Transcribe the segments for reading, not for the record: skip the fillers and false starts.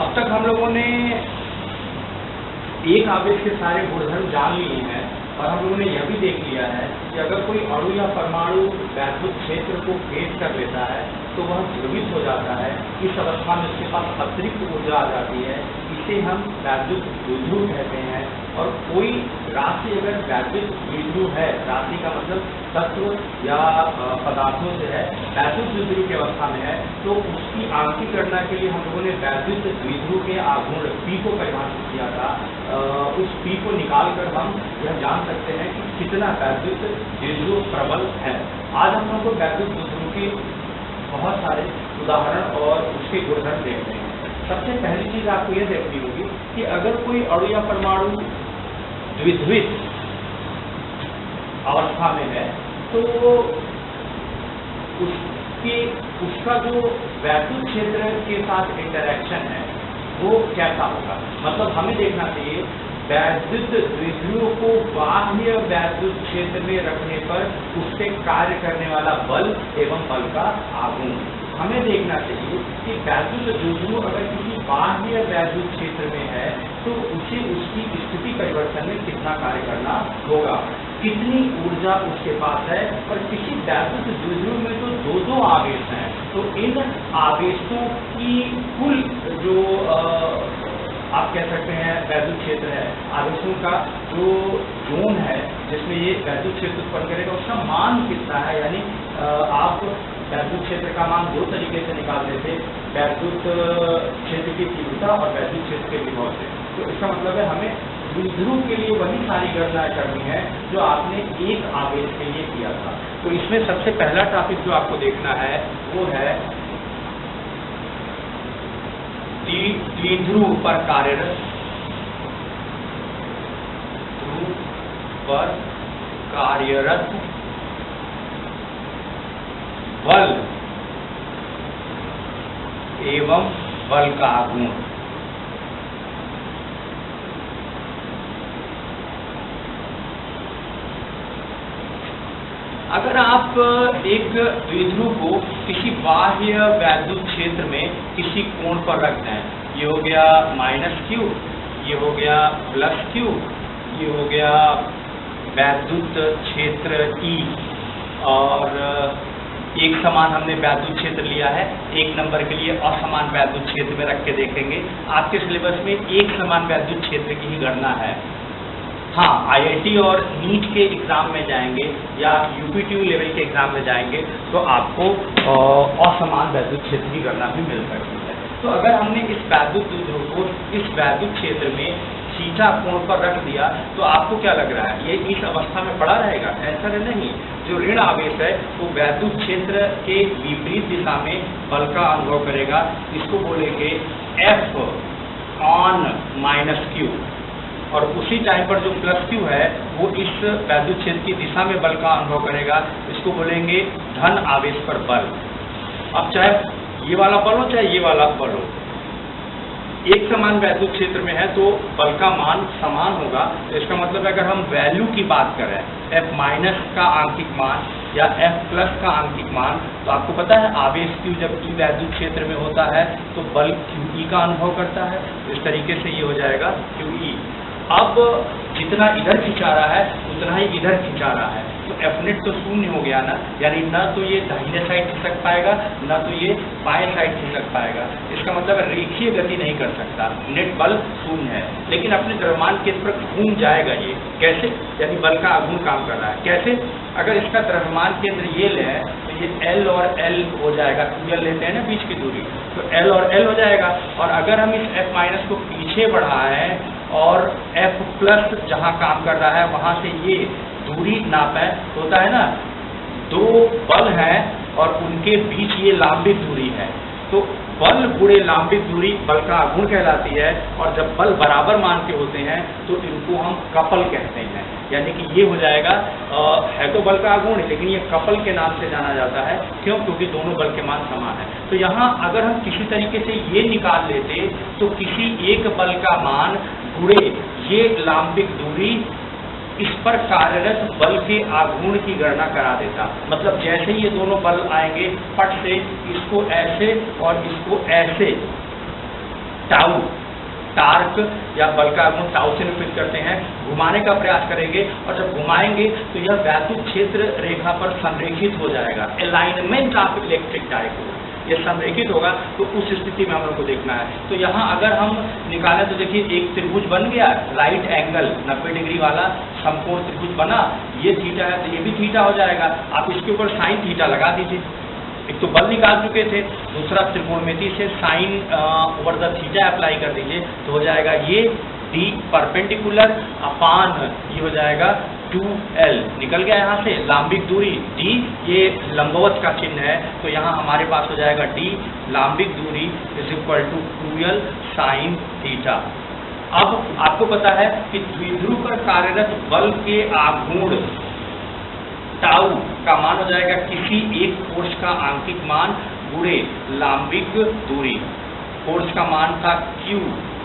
अब तक हम लोगों ने एक आवेश के सारे गुणधर्म जान लिए हैं और हम लोगों ने यह भी देख लिया है कि अगर कोई अणु या परमाणु वैद्युत क्षेत्र को भेद कर लेता है तो वह ध्रुवित हो जाता है। इस अवस्था में उसके पास अतिरिक्त ऊर्जा आ जाती है, इसे हम वैद्युत द्विध्रुव कहते हैं। और कोई राशि अगर वैद्युत द्विध्रुव है, राशि का मतलब तत्व या पदार्थों से है, वैद्युत द्विध्रुव की अवस्था में है, तो उसकी आंशिक गणना के लिए हम लोगों ने वैद्युत द्विध्रुव के आघूर्ण P को परिभाषित किया था। उस P को निकाल कर हम यह जान सकते हैं कि कितना वैद्युत द्विध्रुव प्रबल है। आज हम लोग को वैद्युत द्विध्रुव के बहुत सारे उदाहरण और उसके गुणधर्म देखते हैं। सबसे पहली चीज आपको यह देखनी होगी कि अगर कोई अणु या परमाणु द्विध्रुवित अवस्था में है तो उसका जो वैद्युत क्षेत्र के साथ इंटरेक्शन है वो कैसा होगा। मतलब हमें देखना चाहिए वैद्युत द्विध्रुव को बाह्य वैद्युत क्षेत्र में रखने पर उससे कार्य करने वाला बल एवं बल का आघूर्ण हमें देखना चाहिए कि वैद्युत द्विध्रुव अगर किसी बाह्य वैद्युत क्षेत्र में है तो उसे उसकी स्थिति परिवर्तन में कितना कार्य करना होगा, कितनी ऊर्जा उसके पास है। और किसी वैद्युत द्विध्रुव में तो दो आवेश हैं, तो इन आवेशों की कुल जो आप कह सकते हैं वैद्युत क्षेत्र है, आवेशों का जो जोन है जिसमें ये वैद्युत क्षेत्र उत्पन्न करेगा उसका मान कितना है। यानी आप वैद्युत क्षेत्र का मान दो तरीके से निकालते थे, वैद्युत क्षेत्र की तीव्रता और वैद्युत क्षेत्र के विभव से। तो इसका मतलब है हमें द्विध्रुव के लिए वही सारी गणना करनी है जो आपने एक आवेश के लिए किया था। तो इसमें सबसे पहला टॉपिक जो आपको देखना है वो है द्विध्रुव पर कार्यरत बल एवं बल का आघूर्ण। अगर आप एक द्विध्रुव को किसी बाह्य वैद्युत क्षेत्र में किसी कोण पर रख दें, ये हो गया -q, ये हो गया +q, ये हो गया वैद्युत क्षेत्र E, और एक समान हमने वैद्युत क्षेत्र लिया है, एक नंबर के लिए असमान वैद्युत क्षेत्र में रख के देखेंगे। आपके सिलेबस में एक समान वैद्युत क्षेत्र की ही गणना है। हाँ, IIT और नीट के एग्जाम में जाएंगे या UPTU लेवल के एग्जाम में जाएंगे तो आपको असमान वैद्युत क्षेत्र की गणना भी मिल सकती है। तो अगर हमने इस वैद्युत द्विध्रुव को इस वैद्युत क्षेत्र में थीटा कोण पर रख दिया तो आपको क्या लग रहा है, ये इस अवस्था में पड़ा रहेगा? ऐसा नहीं। जो ऋण आवेश है वो वैद्युत क्षेत्र के विपरीत दिशा में बल का अनुभव करेगा। इसको बोलेंगे F on -q, और उसी टाइम पर जो +q है वो इस वैद्युत क्षेत्र की दिशा में बल का अनुभव करेगा। इसको बोलेंगे धन आवेश पर बल। अब चाहे ये वाला बल हो चाहे ये वाला बल हो, एक समान वैद्युत क्षेत्र में है तो बल का मान समान होगा। तो इसका मतलब अगर हम वैल्यू की बात करें, F- का आंशिक मान या F+ का आंशिक मान, तो आपको पता है आवेश Q जब E वैद्युत क्षेत्र में होता है तो बल QE का अनुभव करता है। इस तरीके से ये हो जाएगा QE। अब जितना इधर खिंचा रहा है उतना ही इधर खिंचा रहा है, तो Fnet तो शून्य हो गया ना, यानी न तो ये दाहिने साइड खिसक पाएगा न तो ये बाएं साइड खिसक पाएगा। इसका मतलब रेखीय गति नहीं कर सकता, नेट बल शून्य है। लेकिन अपने द्रव्यमान केंद्र पर घूम जाएगा। ये कैसे? यानी बल का आघूर्ण काम कर रहा है। कैसे? अगर इसका द्रव्यमान केंद्र ये ले तो ये L और L हो जाएगा, L लेते हैं ना बीच की दूरी, तो L और L हो जाएगा। और अगर हम इस F- को पीछे बढ़ाएं और F+ जहाँ काम कर रहा है वहाँ से ये दूरी नापे, होता है ना, दो बल हैं और उनके बीच ये लांबिक दूरी है, तो बल गुणे लांबिक दूरी बल का आघूर्ण कहलाती है। और जब बल बराबर मान के होते हैं तो इनको हम कपल कहते हैं। यानी कि ये हो जाएगा है तो बल का आघूर्ण, लेकिन ये कपल के नाम से जाना जाता है। क्यों? क्योंकि दोनों बल के मान समान है। तो यहाँ अगर हम किसी तरीके से ये निकाल लेते तो किसी एक बल का मान गुणे ये लांबिक दूरी इस पर कार्यरत बल के आघूर्ण की गणना करा देता। मतलब जैसे ये दोनों बल आएंगे पट से, इसको ऐसे और इसको ऐसे, टाउ, टार्क या बल का आघूर्ण टाउ से निरूपित करते हैं, घुमाने का प्रयास करेंगे और जब घुमाएंगे तो यह वैद्युत क्षेत्र रेखा पर संरेखित हो जाएगा। अलाइनमेंट ऑफ इलेक्ट्रिक डाइपोल, यह संरेखित होगा तो उस स्थिति में हम लोग को देखना है। तो यहाँ अगर हम निकालें तो देखिए एक त्रिभुज बन गया, राइट एंगल 90 डिग्री वाला समकोण त्रिभुज बना, ये थीटा है तो ये भी थीटा हो जाएगा। आप इसके ऊपर साइन थीटा लगा दीजिए, एक तो बल निकाल चुके थे, दूसरा त्रिकोणमिति से sine over the theta apply कर दीजिए तो हो जाएगा ये d परपेंडिकुलर अपान ये हो जाएगा 2l, निकल गया यहाँ से लांबिक दूरी d, ये लंबवत का चिन्ह है तो यहाँ हमारे पास हो जाएगा d लांबिक दूरी is equal to 2l sine theta. अब आपको पता है कि द्विध्रुव पर कार्यरत बल के आघूर्ण टाउ का मान हो जाएगा किसी एक फोर्स का आंकिक मान गुणे लांबिक दूरी। फोर्स का मान था Q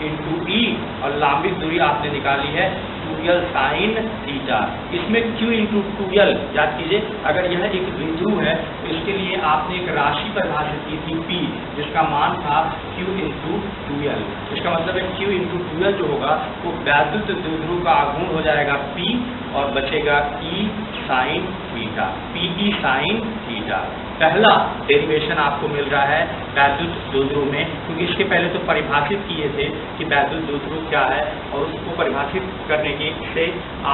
इंटू E और लांबिक दूरी आपने निकाली है 2l साइन थीटा। इसमें Q इंटू 2l याद कीजिए, अगर यह एक द्विध्रुव है तो इसके लिए आपने एक राशि परिभाषित की थी P, जिसका मान था Q इंटू 2l। इसका मतलब है Q इंटू 2l जो होगा वो वैद्युत द्विध्रुव का आघूर्ण हो जाएगा P और बचेगा E sine theta, PE sine theta. पहला डेरिवेशन आपको मिल रहा है वैद्युत द्विध्रुव में, क्योंकि इसके पहले तो परिभाषित किए थे कि वैद्युत द्विध्रुव क्या है और उसको परिभाषित करने के से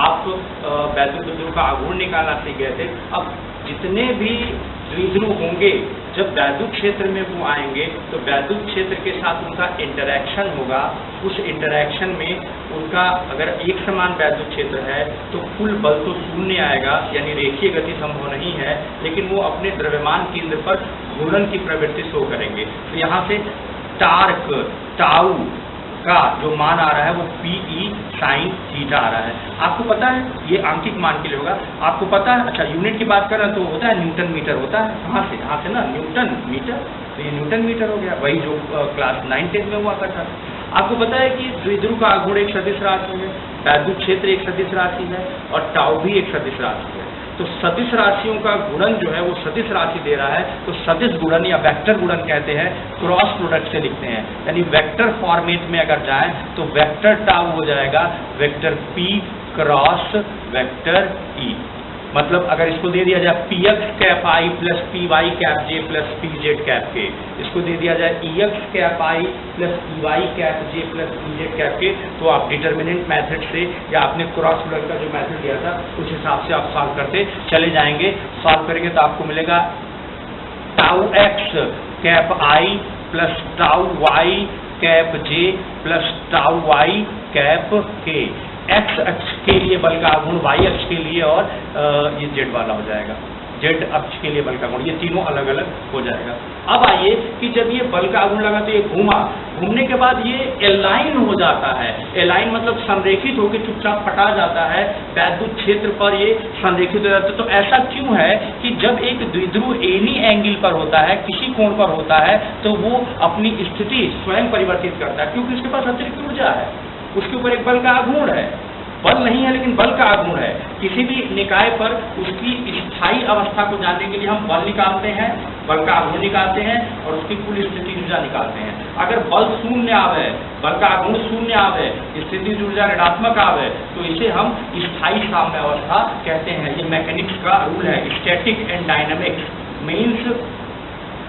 आप वैद्युत द्विध्रुव का आघूर्ण निकालना सीख गए थे। अब जितने भी द्विध्रुव होंगे जब वैद्युत क्षेत्र में वो आएंगे तो वैद्युत क्षेत्र के साथ उनका इंटरैक्शन होगा। उस इंटरैक्शन में उनका अगर एक समान वैद्युत क्षेत्र है तो कुल बल तो शून्य आएगा, यानी रेखीय गति संभव नहीं है, लेकिन वो अपने द्रव्यमान केंद्र पर घूर्णन की प्रवृत्ति शो करेंगे। तो यहाँ से टार्क टाउ का जो मान आ रहा है वो PE साइन थीटा आ रहा है। आपको पता है ये आंकिक मान के लिए होगा, आपको पता है। अच्छा यूनिट की बात कर रहे हैं तो होता है न्यूटन मीटर, होता है कहाँ से, यहाँ से ना न्यूटन मीटर, तो ये न्यूटन मीटर हो गया, वही जो क्लास 9-10 में हुआ करता है। आपको पता है कि द्विध्रुव का आघूर्ण एक सदिश राशि है, वैद्युत क्षेत्र एक सदिश राशि है और टाउ भी एक सदिश राशि है। तो सदिश राशियों का गुणन जो है वो सदिश राशि दे रहा है, तो सदिश गुणन या वेक्टर गुणन कहते हैं, क्रॉस प्रोडक्ट से लिखते हैं। यानी वेक्टर फॉर्मेट में अगर जाएं तो वेक्टर टाउ हो जाएगा vector P cross vector E। मतलब अगर इसको दे दिया जाए px cap I plus py cap j plus pz cap k, इसको दे दिया जाए ex cap I plus py cap j plus pz cap k, तो आप डिटर्मिनेंट मेथड से या आपने क्रॉस प्रोडक्ट का जो मेथड दिया था उस हिसाब से आप सॉल्व करते चले जाएंगे। सॉल्व करेंगे तो आपको मिलेगा tau x cap I plus tau y cap j plus tau y cap k। X अक्ष के लिए बल का आघूर्ण y अक्ष के लिए और ये z वाला हो जाएगा, z अक्ष के लिए बल का आघूर्ण, ये तीनों अलग अलग हो जाएगा। अब आइए कि जब ये बल का आघूर्ण लगा तो ये घूमा, घूमने के बाद ये एलाइन हो जाता है। एलाइन मतलब संरेखित होकर चुपचाप फटा जाता है, वैद्युत क्षेत्र पर ये संरेखित हो जाता है। तो ऐसा क्यों है कि जब एक द्विध्रुव एनी एंगल पर होता है, किसी कोण पर होता है, तो वो अपनी स्थिति स्वयं परिवर्तित करता है, क्योंकि उसके पास अतिरिक्त ऊर्जा है, उसके ऊपर एक बल का आघूर्ण है। बल नहीं है लेकिन बल का आघूर्ण है। किसी भी निकाय पर उसकी स्थायी अवस्था को जानने के लिए हम बल निकालते हैं, बल का आघूर्ण निकालते हैं और उसकी कुल स्थिति ऊर्जा निकालते हैं। अगर बल शून्य आवे, बल का आघूर्ण शून्य आवे, स्थिति ऊर्जा ऋणात्मक आवे, तो इसे हम स्थायी साम्य अवस्था कहते हैं। ये मैकेनिक्स का रूल है, स्टैटिक एंड डायनामिक्स मीन्स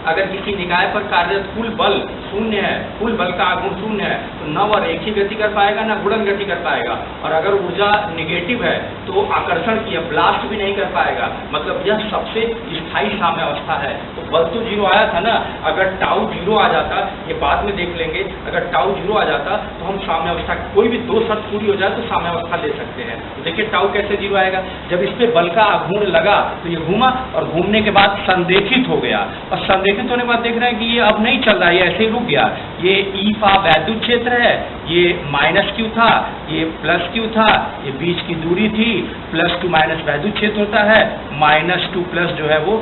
अगर किसी निकाय पर कार्यरत कुल बल शून्य है, कुल बल का आघूर्ण शून्य है, तो न वह रेखीय गति कर पाएगा न गुणन गति कर पाएगा। और अगर ऊर्जा निगेटिव है तो आकर्षण की ब्लास्ट भी नहीं कर पाएगा। मतलब यह सबसे स्थायी साम्य अवस्था है। तो बल तो जीरो आया था ना, अगर टाउ जीरो आ जाता, ये बाद में देख लेंगे, अगर टाउ जीरो आ जाता तो हम साम्य अवस्था कोई भी दो शर्त पूरी हो जाए तो साम्य अवस्था ले सकते हैं। तो देखिए टाउ कैसे जीरो आएगा, जब इस पे बल का आघूर्ण लगा तो ये घूमा और घूमने के बाद संरेखित हो गया, और संरेखित होने के बाद देख रहे हैं कि ये अब नहीं चल रहा है, ये ऐसे ही रुक गया। ये E का वैद्युत क्षेत्र है, ये माइनस Q था, ये प्लस Q था, ये बीच की दूरी थी, प्लस टू माइनस वैद्युत क्षेत्र होता है, माइनस टू प्लस जो है वो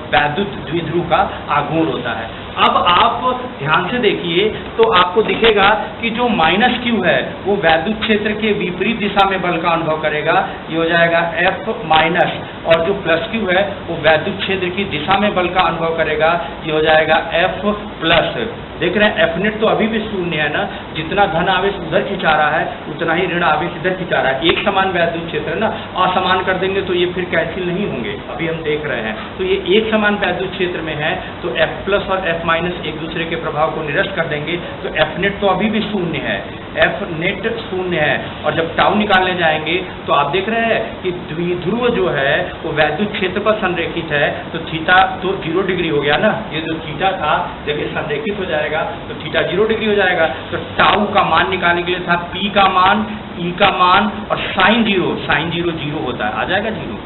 वैद्युत द्विध्रुव का आघूर्ण होता है। अब आप ध्यान से देखिए तो आपको दिखेगा कि जो माइनस Q है वो वैद्युत क्षेत्र के विपरीत दिशा में बल का अनुभव करेगा, ये हो जाएगा F माइनस, और जो प्लस Q है वो वैद्युत क्षेत्र की दिशा में बल का अनुभव करेगा, ये हो जाएगा F प्लस। देख रहे हैं एफ नेट तो अभी भी शून्य है ना, जितना धन आवेश उधर खिंचा रहा है उतना ही ऋण आवेश इधर खिंचा रहा है। एक समान वैद्युत क्षेत्र है ना, असमान कर देंगे तो ये फिर कैंसिल नहीं होंगे, अभी हम देख रहे हैं। तो ये एक समान वैद्युत क्षेत्र में है तो एफ प्लस और एफ माइनस एक दूसरे के प्रभाव को निरस्त कर देंगे, तो एफ नेट तो अभी भी शून्य है, एफ नेट शून्य है। और जब टाउ निकालने जाएंगे तो आप देख रहे हैं कि द्विध्रुव जो है वो वैद्युत क्षेत्र पर संरेखित है, तो थीटा तो 0 डिग्री हो गया ना, ये जो थीटा था जब ये संरेखित हो जाएगा तो थीटा 0 डिग्री हो जाएगा। तो टाउ का मान निकालने के लिए था पी का मान, ई का मान और साइन जीरो 0 होता है, आ जाएगा 0।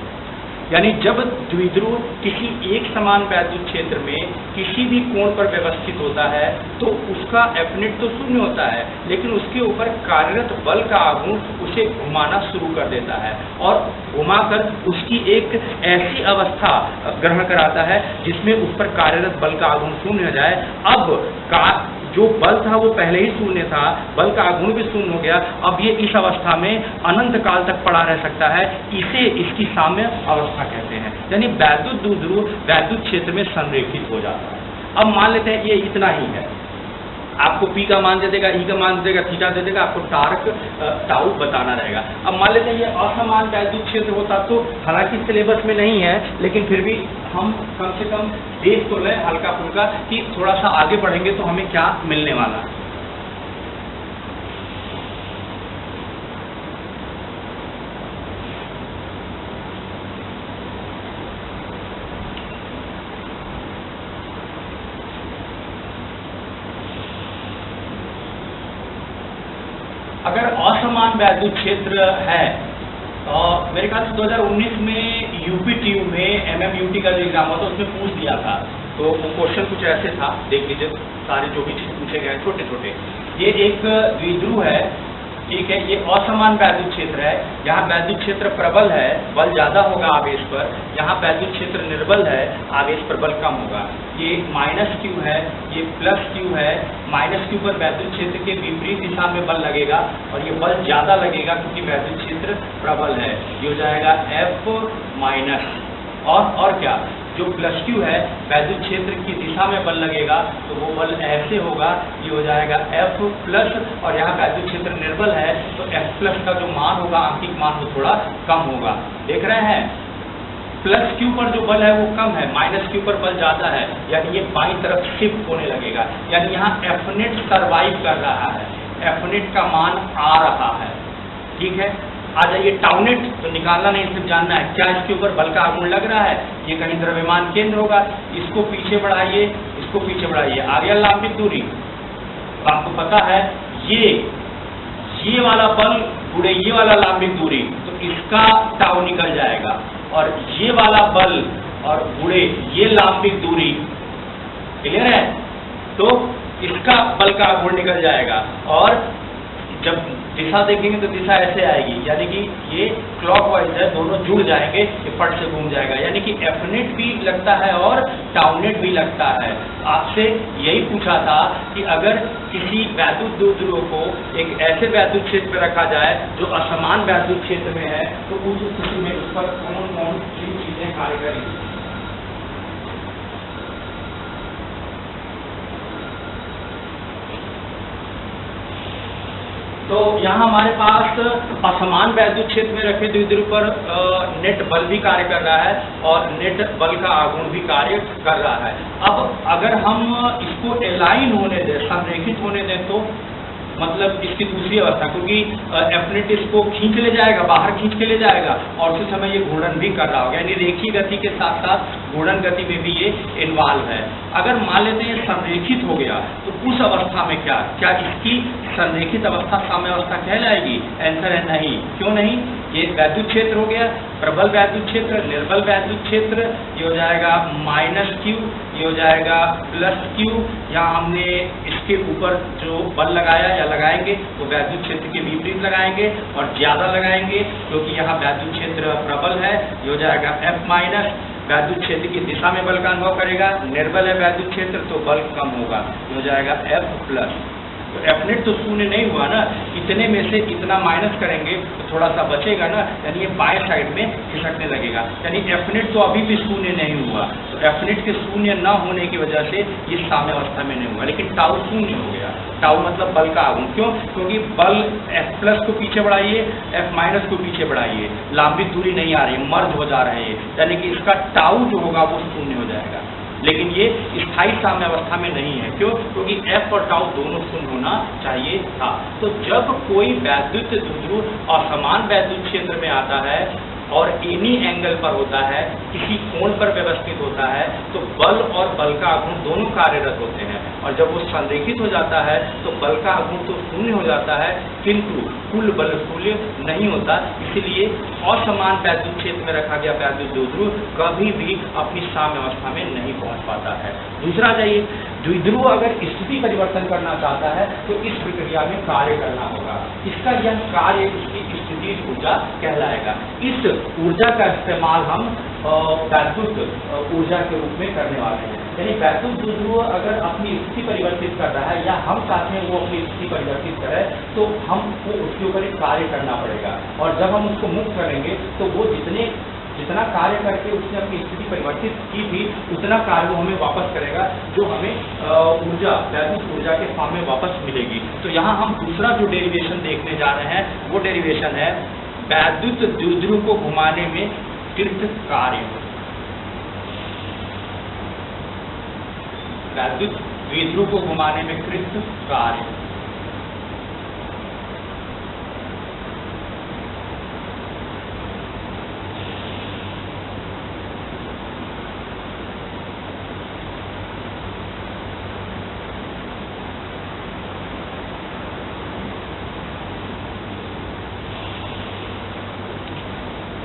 यानी जब द्विध्रुव किसी एक समान वैद्युत क्षेत्र में किसी भी कोण पर व्यवस्थित होता है तो उसका एफ नेट तो शून्य होता है, लेकिन उसके ऊपर कार्यरत बल का आघूर्ण उसे घुमाना शुरू कर देता है और घुमाकर उसकी एक ऐसी अवस्था ग्रहण कराता है जिसमें उस पर कार्यरत बल का आघूर्ण शून्य हो जाए। अब जो बल था वो पहले ही शून्य था, बल का आघूर्ण भी शून्य हो गया, अब ये इस अवस्था में अनंत काल तक पड़ा रह सकता है, इसे इसकी साम्य अवस्था कहते हैं। यानी वैद्युत द्विध्रुव वैद्युत क्षेत्र में संरेखित हो जाता है। अब मान लेते हैं ये इतना ही है, आपको पी का मान दे देगा, ई का मान दे देगा, थीटा दे देगा, आपको टार्क टाउ बताना रहेगा। अब मान लेते हैं ये असमान वैद्युत क्षेत्र होता तो, हालांकि सिलेबस में नहीं है लेकिन फिर भी हम कम से कम देख तो लें हल्का फुल्का कि थोड़ा सा आगे बढ़ेंगे तो हमें क्या मिलने वाला है। अगर असमान वैद्युत क्षेत्र है तो मेरे ख्याल से 2019 में यूपीटीयू में एमएमयूटी का जो एग्जाम हुआ था उसमें पूछ दिया था, तो वो क्वेश्चन कुछ ऐसे था, देख लीजिए सारे जो भी चीज पूछे गए छोटे छोटे। ये एक द्विध्रुव है, ठीक है, ये असमान वैद्युत क्षेत्र है, यहाँ वैद्युत क्षेत्र प्रबल है, बल ज्यादा होगा आवेश पर, यहाँ वैद्युत क्षेत्र निर्बल है, आवेश पर बल कम होगा। ये माइनस क्यू है, ये प्लस क्यू है, माइनस क्यू पर वैद्युत क्षेत्र के विपरीत दिशा में बल लगेगा और ये बल ज्यादा लगेगा क्योंकि वैद्युत क्षेत्र प्रबल है, ये हो जाएगा एफ माइनस। और क्या, जो प्लस क्यू है वैद्युत क्षेत्र की दिशा में बल लगेगा तो वो बल ऐसे होगा, ये हो जाएगा एफ प्लस, और यहाँ वैद्युत क्षेत्र निर्बल है तो एफ प्लस का जो मान होगा आंशिक मान वो थोड़ा कम होगा। देख रहे हैं प्लस क्यू पर जो बल है वो कम है, माइनस क्यू पर बल ज्यादा है, यानी ये बाईं तरफ शिफ्ट होने लगेगा, यानी यहाँ एफ नेट सर्वाइव कर रहा है, एफ नेट का मान आ रहा है। ठीक है, आ जाइए टाउ नेट, तो निकालना नहीं सिर्फ जानना है क्या इसके ऊपर बल का आघूर्ण लग रहा है, ये कहीं द्रव्यमान केंद्र होगा, इसको पीछे बढ़ाइए, इसको पीछे बढ़ाइए, आ गया लांबिक दूरी। आपको पता है ये वाला बल गुणे ये वाला लांबिक दूरी, तो इसका टाउ निकल जाएगा, और ये वाला बल और गुणे ये लांबिक दूरी, क्लियर है, तो इसका बल का आघूर्ण निकल जाएगा। और जब दिशा देखेंगे तो दिशा ऐसे आएगी, यानी कि ये क्लॉकवाइज है, दोनों जुड़ जाएंगे, ये फट से घूम जाएगा, यानी कि एफ नेट भी लगता है और टाउ नेट भी लगता है। आपसे यही पूछा था कि अगर किसी वैद्युत द्विध्रुव को एक ऐसे वैद्युत क्षेत्र में रखा जाए जो असमान वैद्युत क्षेत्र में है तो उस स्थिति में उस पर कौन कौन सी चीजें कार्य करेंगी। तो यहाँ हमारे पास असमान वैद्युत क्षेत्र में रखे द्विध्रुव पर नेट बल भी कार्य कर रहा है और नेट बल का आघूर्ण भी कार्य कर रहा है। अब अगर हम इसको एलाइन होने दें, संरेखित होने दें, तो मतलब इसकी दूसरी अवस्था, क्योंकि एफ नेट इसको खींच ले जाएगा, बाहर खींच के ले जाएगा और उसी समय ये घूर्णन भी कर रहा होगा, यानी रेखीय गति के साथ साथ घूर्णन गति में भी ये इन्वॉल्व है। अगर मान लेते हैं संरेखित हो गया तो उस अवस्था में क्या इसकी संरेखित अवस्था साम्य अवस्था कहलाएगी? आंसर है नहीं। क्यों नहीं? ये वैद्युत क्षेत्र हो गया, प्रबल वैद्युत क्षेत्र, निर्बल वैद्युत क्षेत्र, ये हो जाएगा माइनस क्यू, ये हो जाएगा प्लस क्यू। यहाँ हमने इसके ऊपर जो बल लगाया या लगाएंगे वो वैद्युत क्षेत्र के विपरीत लगाएंगे और ज्यादा लगाएंगे क्योंकि यहाँ वैद्युत क्षेत्र प्रबल है, ये हो जाएगा एफ माइनस। वैद्युत क्षेत्र की दिशा में बल का अनुभव करेगा, निर्बल है वैद्युत क्षेत्र तो बल कम होगा, ये हो जाएगा एफ प्लस। तो एफ नेट तो शून्य नहीं हुआ ना, इतने में से इतना माइनस करेंगे तो थोड़ा सा बचेगा ना, यानी ये बाएं साइड में खिसकने लगेगा, यानी एफ नेट तो अभी भी शून्य नहीं हुआ। तो एफ नेट के शून्य न होने की वजह से ये साम्यावस्था में नहीं हुआ, लेकिन टाउ शून्य हो गया। टाउ मतलब बल का आघूर्ण, क्यों? क्योंकि बल एफ प्लस को पीछे बढ़ाइए, एफ माइनस को पीछे बढ़ाइए, लंबी दूरी नहीं आ रही, मर्ज हो जा रहे हैं, यानी कि इसका टाउ जो होगा वो शून्य हो जाएगा। लेकिन ये स्थायी साम्यावस्था में नहीं है, क्यों? क्योंकि एफ और टाउ दोनों शून्य होना चाहिए था। तो जब कोई वैद्युत द्विध्रुव असमान वैद्युत क्षेत्र में आता है और एनी एंगल पर होता है, किसी कोण पर व्यवस्थित होता है, तो बल और बल का आघूर्ण दोनों कार्यरत होते हैं, और जब वो संरेखित हो जाता है तो बल का आघूर्ण तो शून्य हो जाता है, किंतु कुल बल शून्य नहीं होता। इसलिए असमान वैद्युत क्षेत्र में रखा गया वैद्युत द्विध्रुव कभी भी अपनी साम्यावस्था में नहीं पहुंच पाता है। दूसरा जाइए, द्विध्रुव अगर स्थिति परिवर्तन करना चाहता है तो इस प्रक्रिया में कार्य करना होगा। इसका यह कार्य इसकी स्थिति ऊर्जा कहलाएगा। इस ऊर्जा का इस्तेमाल हम वैद्युत ऊर्जा के रूप में करने वाले हैं। यानी वैद्युत द्विध्रुव अगर अपनी स्थिति परिवर्तित कर रहा है या हम चाहते हैं वो अपनी स्थिति परिवर्तित करे, तो हमको उसके ऊपर एक कार्य करना पड़ेगा, और जब हम उसको मुक्त करेंगे तो वो जितना कार्य करके उसने अपनी स्थिति परिवर्तित की थी उतना कार्य वो हमें वापस करेगा, जो हमें ऊर्जा वैद्युत ऊर्जा के फॉर्म में वापस मिलेगी। तो यहाँ हम दूसरा जो डेरिवेशन देखने जा रहे हैं वो डेरिवेशन है वैद्युत द्विध्रुव को घुमाने में कृत कार्य। वैद्युत द्विध्रुव को घुमाने में कृत कार्य।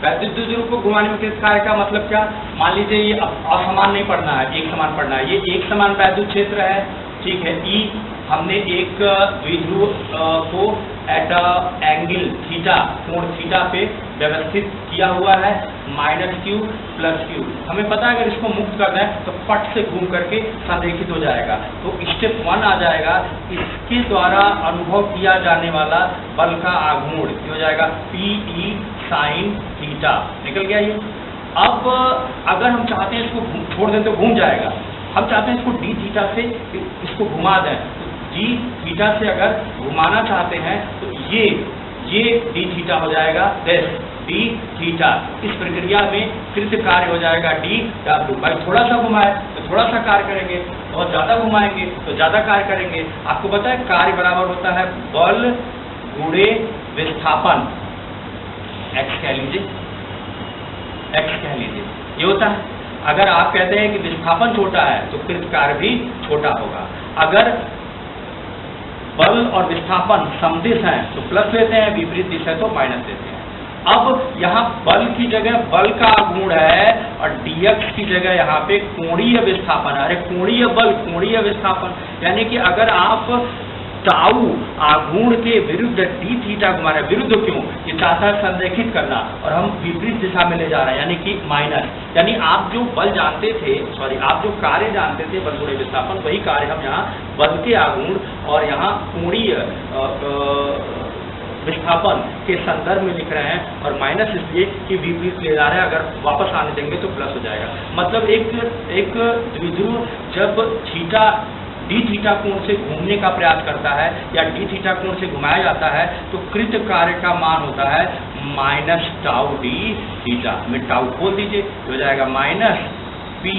वैद्युत द्विध्रुव को घुमाने में कृत कार्य का मतलब क्या? मान लीजिए ये असमान नहीं पढ़ना है, एक समान पढ़ना है। ये एक समान वैद्युत क्षेत्र है, ठीक है। ई हमने एक द्विध्रुव को एट एंगल थीटा, कोण थीटा पे व्यवस्थित किया हुआ है, -q + q। हमें पता है अगर इसको मुक्त करना है तो पट से घूम करके संरेखित हो जाएगा। तो स्टेप 1 आ जाएगा, इसके द्वारा अनुभव किया जाने वाला बल का आघूर्ण हो जाएगा Pe sin थीटा। निकल गया ये। अब अगर हम चाहते हैं इसको छोड़ दें तो घूम जाएगा, हम चाहते हैं इसको d थीटा से इसको घुमा दें, तो d थीटा से अगर घुमाना चाहते हैं तो ये d थीटा हो जाएगा, d थीटा। इस प्रक्रिया में कृत कार्य हो जाएगा dw। भाई थोड़ा सा घुमाए तो थोड़ा सा कार्य करेंगे, बहुत ज्यादा घुमाएंगे तो ज्यादा कार्य करेंगे। आपको पता है कार्य बराबर होता है बल गुणे विस्थापन, x कह लीजिए, ये होता है। अगर आप कहते हैं कि विस्थापन छोटा है तो कृत कार्य भी छोटा होगा। अगर बल और विस्थापन समदिश हैं तो प्लस लेते हैं, विपरीत दिशा है तो माइनस लेते हैं। अब यहाँ बल की जगह बल का आघूर्ण है और dx की जगह यहाँ पे कोणीय विस्थापन है। अरे कोणीय बल कोणीय विस्थापन, यानी कि अगर आप टाउ आघूर्ण के विरुद्ध d थीटा घुमा रहे हैं, विरुद्ध क्यों? ये चाहता है संरेखित करना और हम विपरीत दिशा में ले जा रहे हैं, यानी कि माइनस। यानी आप जो बल जानते थे, आप जो कार्य जानते थे बल गुणे विस्थापन, वही कार्य हम यहाँ बल के आघूर्ण और यहाँ कोणीय विस्थापन के संदर्भ में लिख रहे हैं, और माइनस इसलिए कि विपरीत ले जा रहे हैं। अगर वापस आने देंगे तो प्लस हो जाएगा। मतलब एक द्विध्रुव जब थीटा d थीटा कोण से घूमने का प्रयास करता है या d थीटा कोण से घुमाया जाता है तो कृत कार्य का मान होता है -टाउ d थीटा। में टाउ खोल दीजिए, हो जाएगा -Pe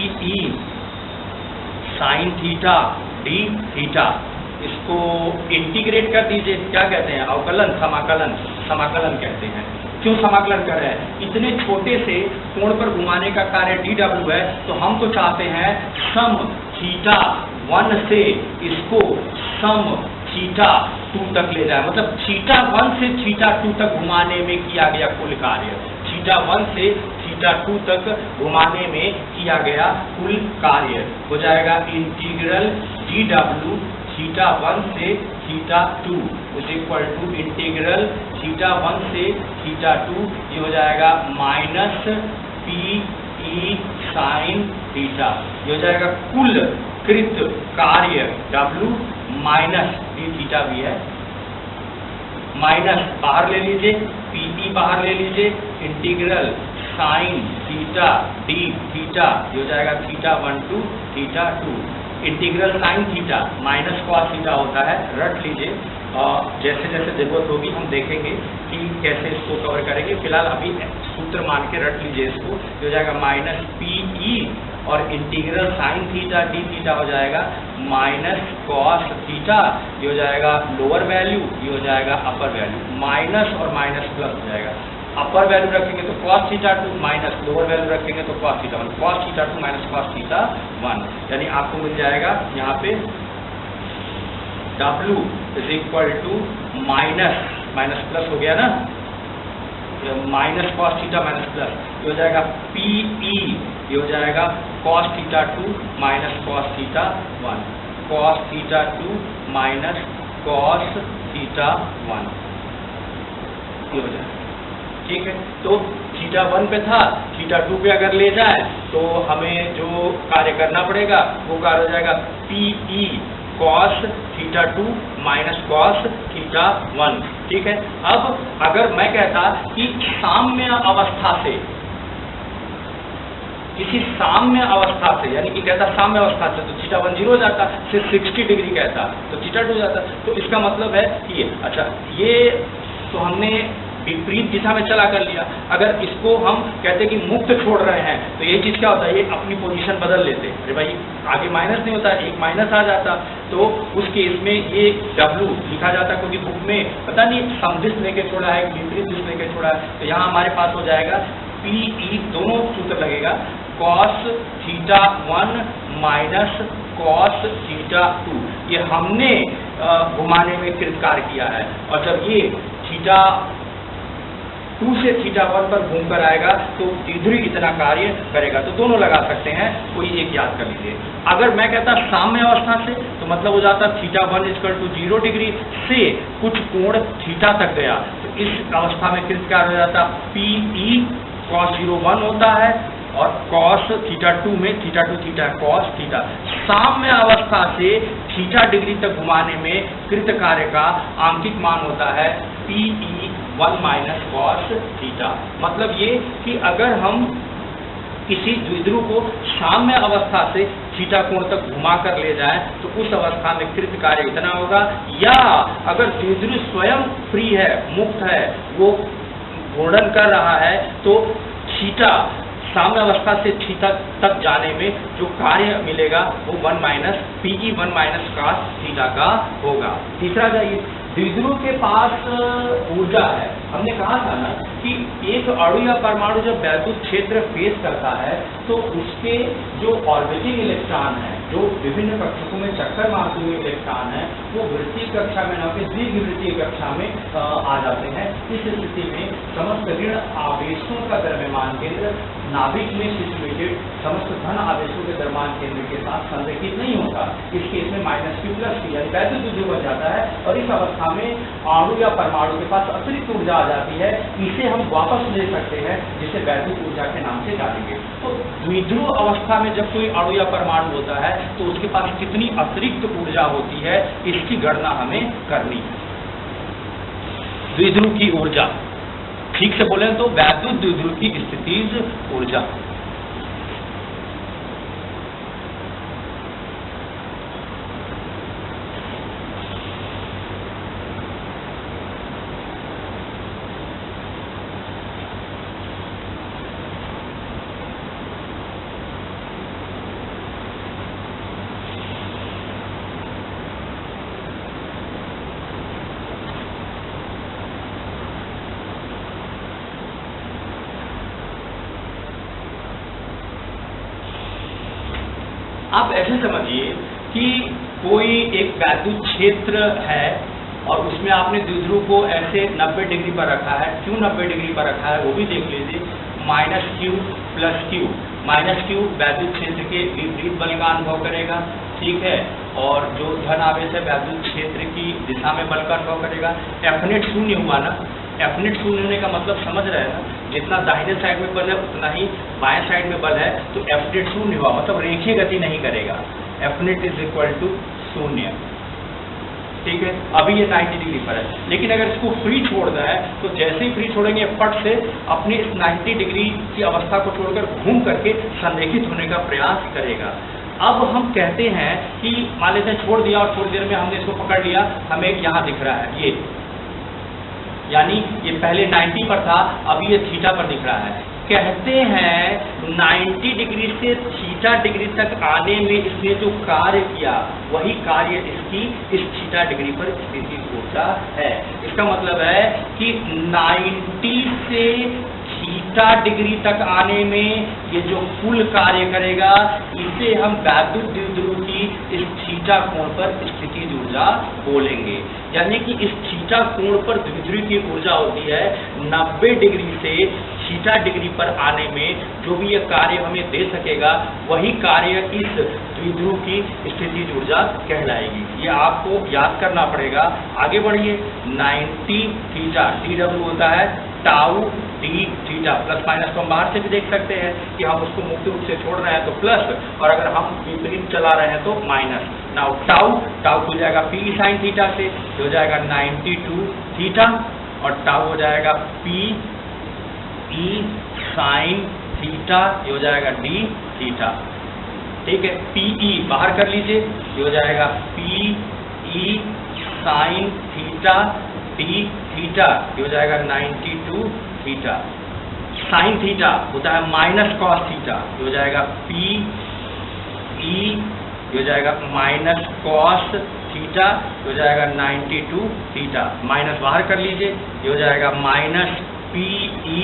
sin theta d theta. इसको इंटीग्रेट कर दीजिए, क्या कहते हैं? अवकलन, समाकलन कहते हैं। क्यों समाकलन कर रहे हैं? इतने छोटे से कोण पर घुमाने का कार्य dw है, तो हम तो चाहते हैं सम थीटा 1 से इसको सम थीटा 2 तक ले जाए, मतलब थीटा 1 से थीटा 2 तक घुमाने में किया गया कुल कार्य, थीटा 1 से थीटा 2 तक घुमाने में किया गया कुल कार्य हो जाएगा इंटीग्रल dw थीटा 1 से थीटा 2 = इंटीग्रल थीटा 1 से थीटा 2। ये हो जाएगा -Pe sin थीटा। ये हो जाएगा कुल कृत कार्य W माइनस डी थीटा भी है, माइनस बाहर ले लीजिए, पीई बाहर ले लीजिए, integral sine theta d theta ये हो जाएगा theta 1 to theta 2, integral sine theta minus cos theta होता है, रट लीजिए। जैसे जैसे जरूरत होगी हम देखेंगे कि कैसे इसको कवर करेंगे, फिलहाल अभी सूत्र मान के रट लीजिए इसको। ये हो जाएगा माइनस पीई और integral sine theta d theta हो जाएगा माइनस कॉस थीटा, ये हो जाएगा लोअर वैल्यू, ये हो जाएगा अपर वैल्यू, माइनस और माइनस प्लस हो जाएगा। अपर वैल्यू रखेंगे तो cos theta 2 minus lower value रखेंगे तो cos theta 1, cos theta 2 minus cos theta 1, यानी आपको मिल जाएगा यहाँ पे W is equal to minus plus हो गया ना, minus cos theta minus plus, ये हो जाएगा PE, ये हो जाएगा cos theta 2 minus cos theta 1, cos theta 2 minus cos theta 1, ये हो जाएगा। ठीक है, तो थीटा 1 पे था, थीटा 2 पे अगर ले जाए तो हमें जो कार्य करना पड़ेगा वो कार्य हो जाएगा PE cos theta 2 minus cos theta 1। ठीक है, अब अगर मैं कहता कि साम्य अवस्था से, किसी साम्य अवस्था से, यानी कि कहता साम्य अवस्था से तो थीटा 1 0 हो जाता, सिर्फ 60 डिग्री कहता तो थीटा 2 हो जाता। तो इसका मतलब है कि अच्छा ये तो हमने विपरीत दिशा में चला कर लिया। अगर इसको हम कहते कि मुक्त छोड़ रहे हैं तो ये चीज क्या होता है, ये अपनी पोजीशन बदल लेते। अरे भाई आगे माइनस नहीं होता, एक माइनस आ जाता, तो उस केस में ये W लिखा जाता, क्योंकि बुक में पता नहीं समदिश लेके छोड़ा है विपरीत दिश लेके छोड़ा है। तो यहाँ हमारे पास हो जाएगा PE, दोनों सूत्र लगेगा, cos theta 1 minus cos theta 2। ये हमने घुमाने में कृतकार किया है, और जब ये थीटा 2 से थीटा 1 पर घूम कर आएगा तो द्विध्रुवी इतना कार्य करेगा। तो दोनों लगा सकते हैं, कोई एक याद कर लीजिए। अगर मैं कहता साम्य अवस्था से तो मतलब हो जाता थीटा 1 इक्वल टू 0 डिग्री से कुछ कोण थीटा तक गया, तो इस अवस्था में कृतकार हो जाता PE cos 0 1 होता है, और cos थीटा 2 में थीटा 2 थीटा cos थीटा। साम्य अवस्था से थीटा डिग्री तक घुमाने में कृत कार्य का आंकिक मान होता है PE 1 माइनस cos थीटा। मतलब ये कि अगर हम किसी द्विध्रुव को साम्य अवस्था से थीटा कोण तक घुमा कर ले जाए तो उस अवस्था में कृत कार्य इतना होगा, या अगर द्विध्रुव स्वयं फ्री है, मुक्त है, वो घूर्णन कर रहा है, तो थीटा साम्य अवस्था से थीटा तक जाने में जो कार्य मिलेगा वो 1 minus PE 1 minus cos theta का होगा। तीसरा जाइए, द्विध्रुव के पास ऊर्जा है। हमने कहा था ना कि एक अणु या परमाणु जब वैद्युत क्षेत्र फेस करता है तो उसके जो ऑर्बिटिंग इलेक्ट्रॉन है, जो विभिन्न कक्षकों में चक्कर मारते हुए इलेक्ट्रॉन है, वो वृत्तीय कक्षा में न कि द्विवृत्तीय कक्षा में आ जाते हैं। इस स्थिति में समस्त ऋण आवेशों का द्रव्यमान केंद्र नाभिक में सिचुएटेड समस्त धन आवेशों के द्रव्यमान केंद्र के साथ संरेखित नहीं होता। इस केस में माइनस Q प्लस Q यानी वैद्युत द्विध्रुव बन जाता है, और इस अवस्था में अणु या परमाणु के पास अतिरिक्त ऊर्जा आ जाती है। इसे हम वापस ले सकते हैं, जिसे वैद्युत ऊर्जा के नाम से जानेंगे। तो द्विध्रुव अवस्था में जब कोई अणु या परमाणु होता है तो उसके पास कितनी अतिरिक्त ऊर्जा होती है, इसकी गणना हमें करनी है। द्विध्रुव की ऊर्जा, ठीक से बोले तो वैद्युत द्विध्रुव की स्थितिज ऊर्जा। आप ऐसे समझिए कि कोई एक वैद्युत क्षेत्र है और उसमें आपने द्विध्रुव को ऐसे 90 डिग्री पर रखा है। क्यों 90 डिग्री पर रखा है वो भी देख लीजिए। Minus Q plus Q, minus Q वैद्युत क्षेत्र के विपरीत बल का अनुभव करेगा, ठीक है, और जो धन आवेश है वैद्युत क्षेत्र की दिशा में बल का अनुभव करेगा। F नेट शून्य हुआ ना, F नेट शून्य होने का मतलब समझ रहे हैं ना, जितना दाहिने साइड में बल है उतना ही बाएं साइड में बल है, तो F नेट शून्य हुआ मतलब रेखीय गति नहीं करेगा। F net is equal to शून्य। ठीक है, अभी ये 90 डिग्री पर है, लेकिन अगर इसको फ्री छोड़ दें है तो जैसे ही फ्री छोड़ेंगे फट से अपनी इस 90 डिग्री की अवस्था को छोड़कर घूम करके संरेखित होने का प्रयास करेगा। अब हम कहते हैं कि मान लेते हैं छोड़ दिया और थोड़ी देर में हमने इसको पकड़ लिया, हमें यहाँ दिख रहा है ये, यानी ये पहले 90 पर था, अभी ये थीटा पर दिख रहा है। कहते हैं 90 डिग्री से थीटा डिग्री तक आने में इसने जो कार्य किया वही कार्य इसकी इस थीटा डिग्री पर स्थिति ऊर्जा है। इसका मतलब है कि 90 से थीटा डिग्री तक आने में ये जो कुल कार्य करेगा इसे हम वैद्युत द्विध्रुव की इस थीटा कोण पर स्थिति ऊर्जा बोलेंगे। यानी कि इस थीटा कोण पर द्विध्रुव की ऊर्जा होती है 90 डिग्री से थीटा डिग्री पर आने में जो भी ये कार्य हमें दे सकेगा वही कार्य इस द्विध्रुव की स्थिति ऊर्जा कहलाएगी। ये आपको याद करना पड़ेगा। आगे बढ़िए, 90 थीटा TW होता है tau D theta, plus minus को हम बाहर से भी देख सकते हैं कि हम उसको मुक्त रूप से छोड़ रहे हैं तो प्लस, और अगर हम विपरीत चला रहे हैं तो माइनस। नाउ टाउ हो जाएगा P साइन थीटा से, हो जाएगा 92 थीटा, और टाउ हो जाएगा P E साइन थीटा, ये हो जाएगा D थीटा। ठीक है, PE बाहर कर लीजिए, ये हो जाएगा PE sine theta D theta, ये हो जाएगा 92 थीटा। साइन थीटा होता है माइनस कॉस थीटा, ये हो जाएगा PE, ये हो जाएगा माइनस कॉस थीटा, ये हो जाएगा 92 थीटा। माइनस बाहर कर लीजिए, ये हो जाएगा माइनस PE,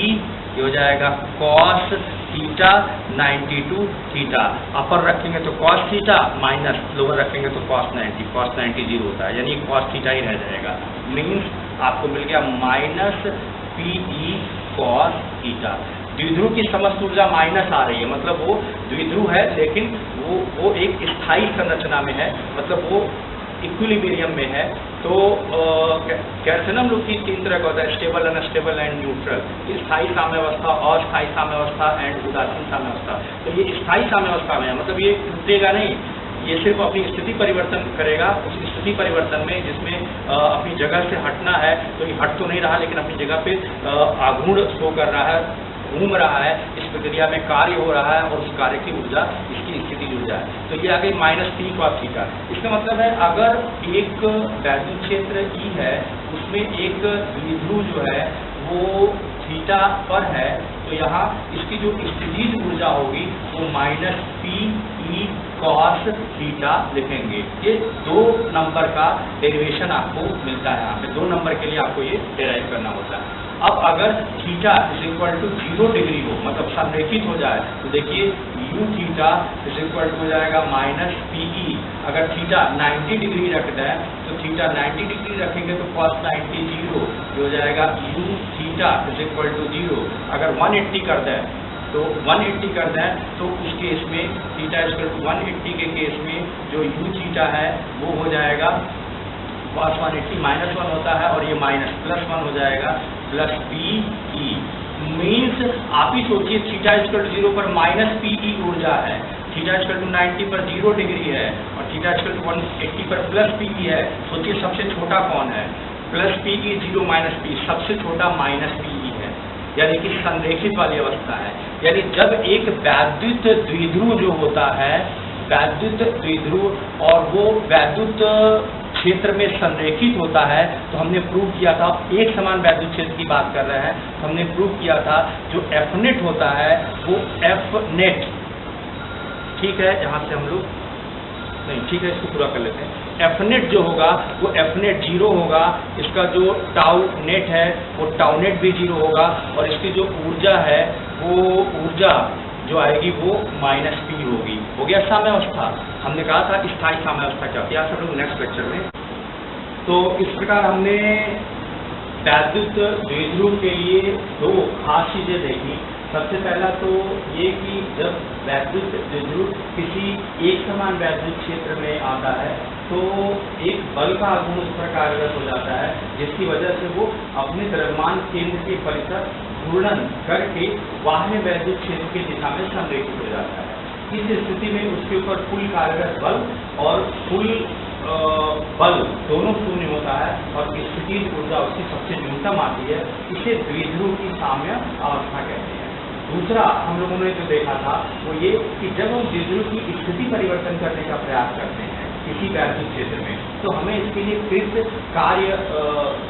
ये हो जाएगा कॉस थीटा 92 थीटा। अपर रखेंगे तो कॉस थीटा, माइनस लोअर रखेंगे तो कॉस 90 जीरो होता है, यानी कॉस थीटा ही रह जाएगा। मीन्स आपको मिल गया माइनस PE कॉस थीटा। द्विध्रुव की समस्त ऊर्जा माइनस आ रही है, मतलब वो द्विध्रुव है लेकिन वो एक स्थायी संरचना में है, मतलब वो इक्विलिब्रियम में है। तो कहते हैं ना हम लोग की 3 तरह का होता है, स्टेबल, अनस्टेबल एंड न्यूट्रल। स्थायी साम्यावस्था, अस्थायी साम्यावस्था एंड उदासीन साम्यावस्था। तो ये स्थायी साम्यावस्था में है, मतलब ये टूटेगा नहीं, ये सिर्फ अपनी स्थिति परिवर्तन करेगा। उस स्थिति परिवर्तन में जिसमें अपनी जगह से हटना है तो ये हट तो नहीं रहा, लेकिन अपनी जगह पे आघूर्ण शो कर रहा है, घूम रहा है, इस प्रक्रिया में कार्य हो रहा है और उस कार्य की ऊर्जा इसकी स्थिति ऊर्जा है। तो ये आ गई माइनस P कॉस थीटा। इसका मतलब है अगर एक वैद्युत क्षेत्र E है उसमें एक द्विध्रुव जो है वो थीटा पर है, तो यहाँ इसकी जो स्थितिज ऊर्जा होगी वो माइनस PE कॉस थीटा लिखेंगे। ये 2 नंबर का डेरिवेशन आपको मिलता है, यहाँ पे 2 नंबर के लिए आपको ये डेराइव करना होता है। अब अगर theta is equal to 0 degree हो, मतलब संरेखित हो जाए, तो देखिए u theta is equal to हो जाएगा माइनस PE। अगर थीटा 90 डिग्री रख दें तो थीटा 90 डिग्री रखेंगे तो cos 90 0, हो जाएगा u theta is equal to 0। अगर 180 कर दें तो 180 कर दें तो उस केस में थीटा इज इक्वल टू 180 के केस में जो u थीटा है वो हो जाएगा cos 180 -1 होता है और ये माइनस +1 हो जाएगा प्लस PE। मीन्स आप ही सोचिए थीटा इक्वल टू 0 पर माइनस PE ऊर्जा है, थीटा इक्वल टू 90 पर 0 डिग्री है और थीटा इक्वल टू 180 पर प्लस PE है। सोचिए सबसे छोटा कौन है, प्लस PE 0 माइनस PE, सबसे छोटा माइनस PE है, यानी कि संरेखित वाली अवस्था है। यानी जब एक वैद्युत द्विध्रुव जो होता है, वैद्युत द्विध्रुव और वो वैद्युत क्षेत्र में संरेखित होता है, तो हमने प्रूव किया था, एक समान वैद्युत क्षेत्र की बात कर रहे हैं, तो हमने प्रूव किया था जो F नेट होता है वो F नेट, ठीक है, यहाँ से हम लोग नहीं, ठीक है, इसको पूरा कर लेते हैं। F नेट जो होगा वो F नेट 0 होगा, इसका जो टाउ नेट है वो टाउ नेट भी 0 होगा और इसकी जो ऊर्जा है वो ऊर्जा जो आएगी वो माइनस P होगी। हो गया साम्यावस्था। हमने कहा था स्थायी साम्यावस्था क्या होती है, सब लोग नेक्स्ट लेक्चर में। तो इस प्रकार हमने वैद्युत द्विध्रुव के लिए 2 खास चीजें देखी। सबसे पहला तो ये कि जब वैद्युत द्विध्रुव किसी एक समान वैद्युत क्षेत्र में आता है तो एक बल का आघूर्ण उस पर कार्यरत हो जाता है, जिसकी वजह से वो अपने द्रव्यमान केंद्र के परिसर घूर्णन करके बाह्य वैद्युत क्षेत्र की दिशा में संरेखित हो जाता है। इस स्थिति में उसके ऊपर कुल कार्यरत बल और कुल बल दोनों शून्य होता है और स्थितिज ऊर्जा उसकी सबसे न्यूनतम आती है, इसे द्विध्रुव की साम्य अवस्था कहते हैं। दूसरा हम लोगों ने जो देखा था वो ये कि जब हम द्विध्रुव की स्थिति परिवर्तन करने का प्रयास करते हैं किसी वैद्युत क्षेत्र में, तो हमें इसके लिए कृत कार्य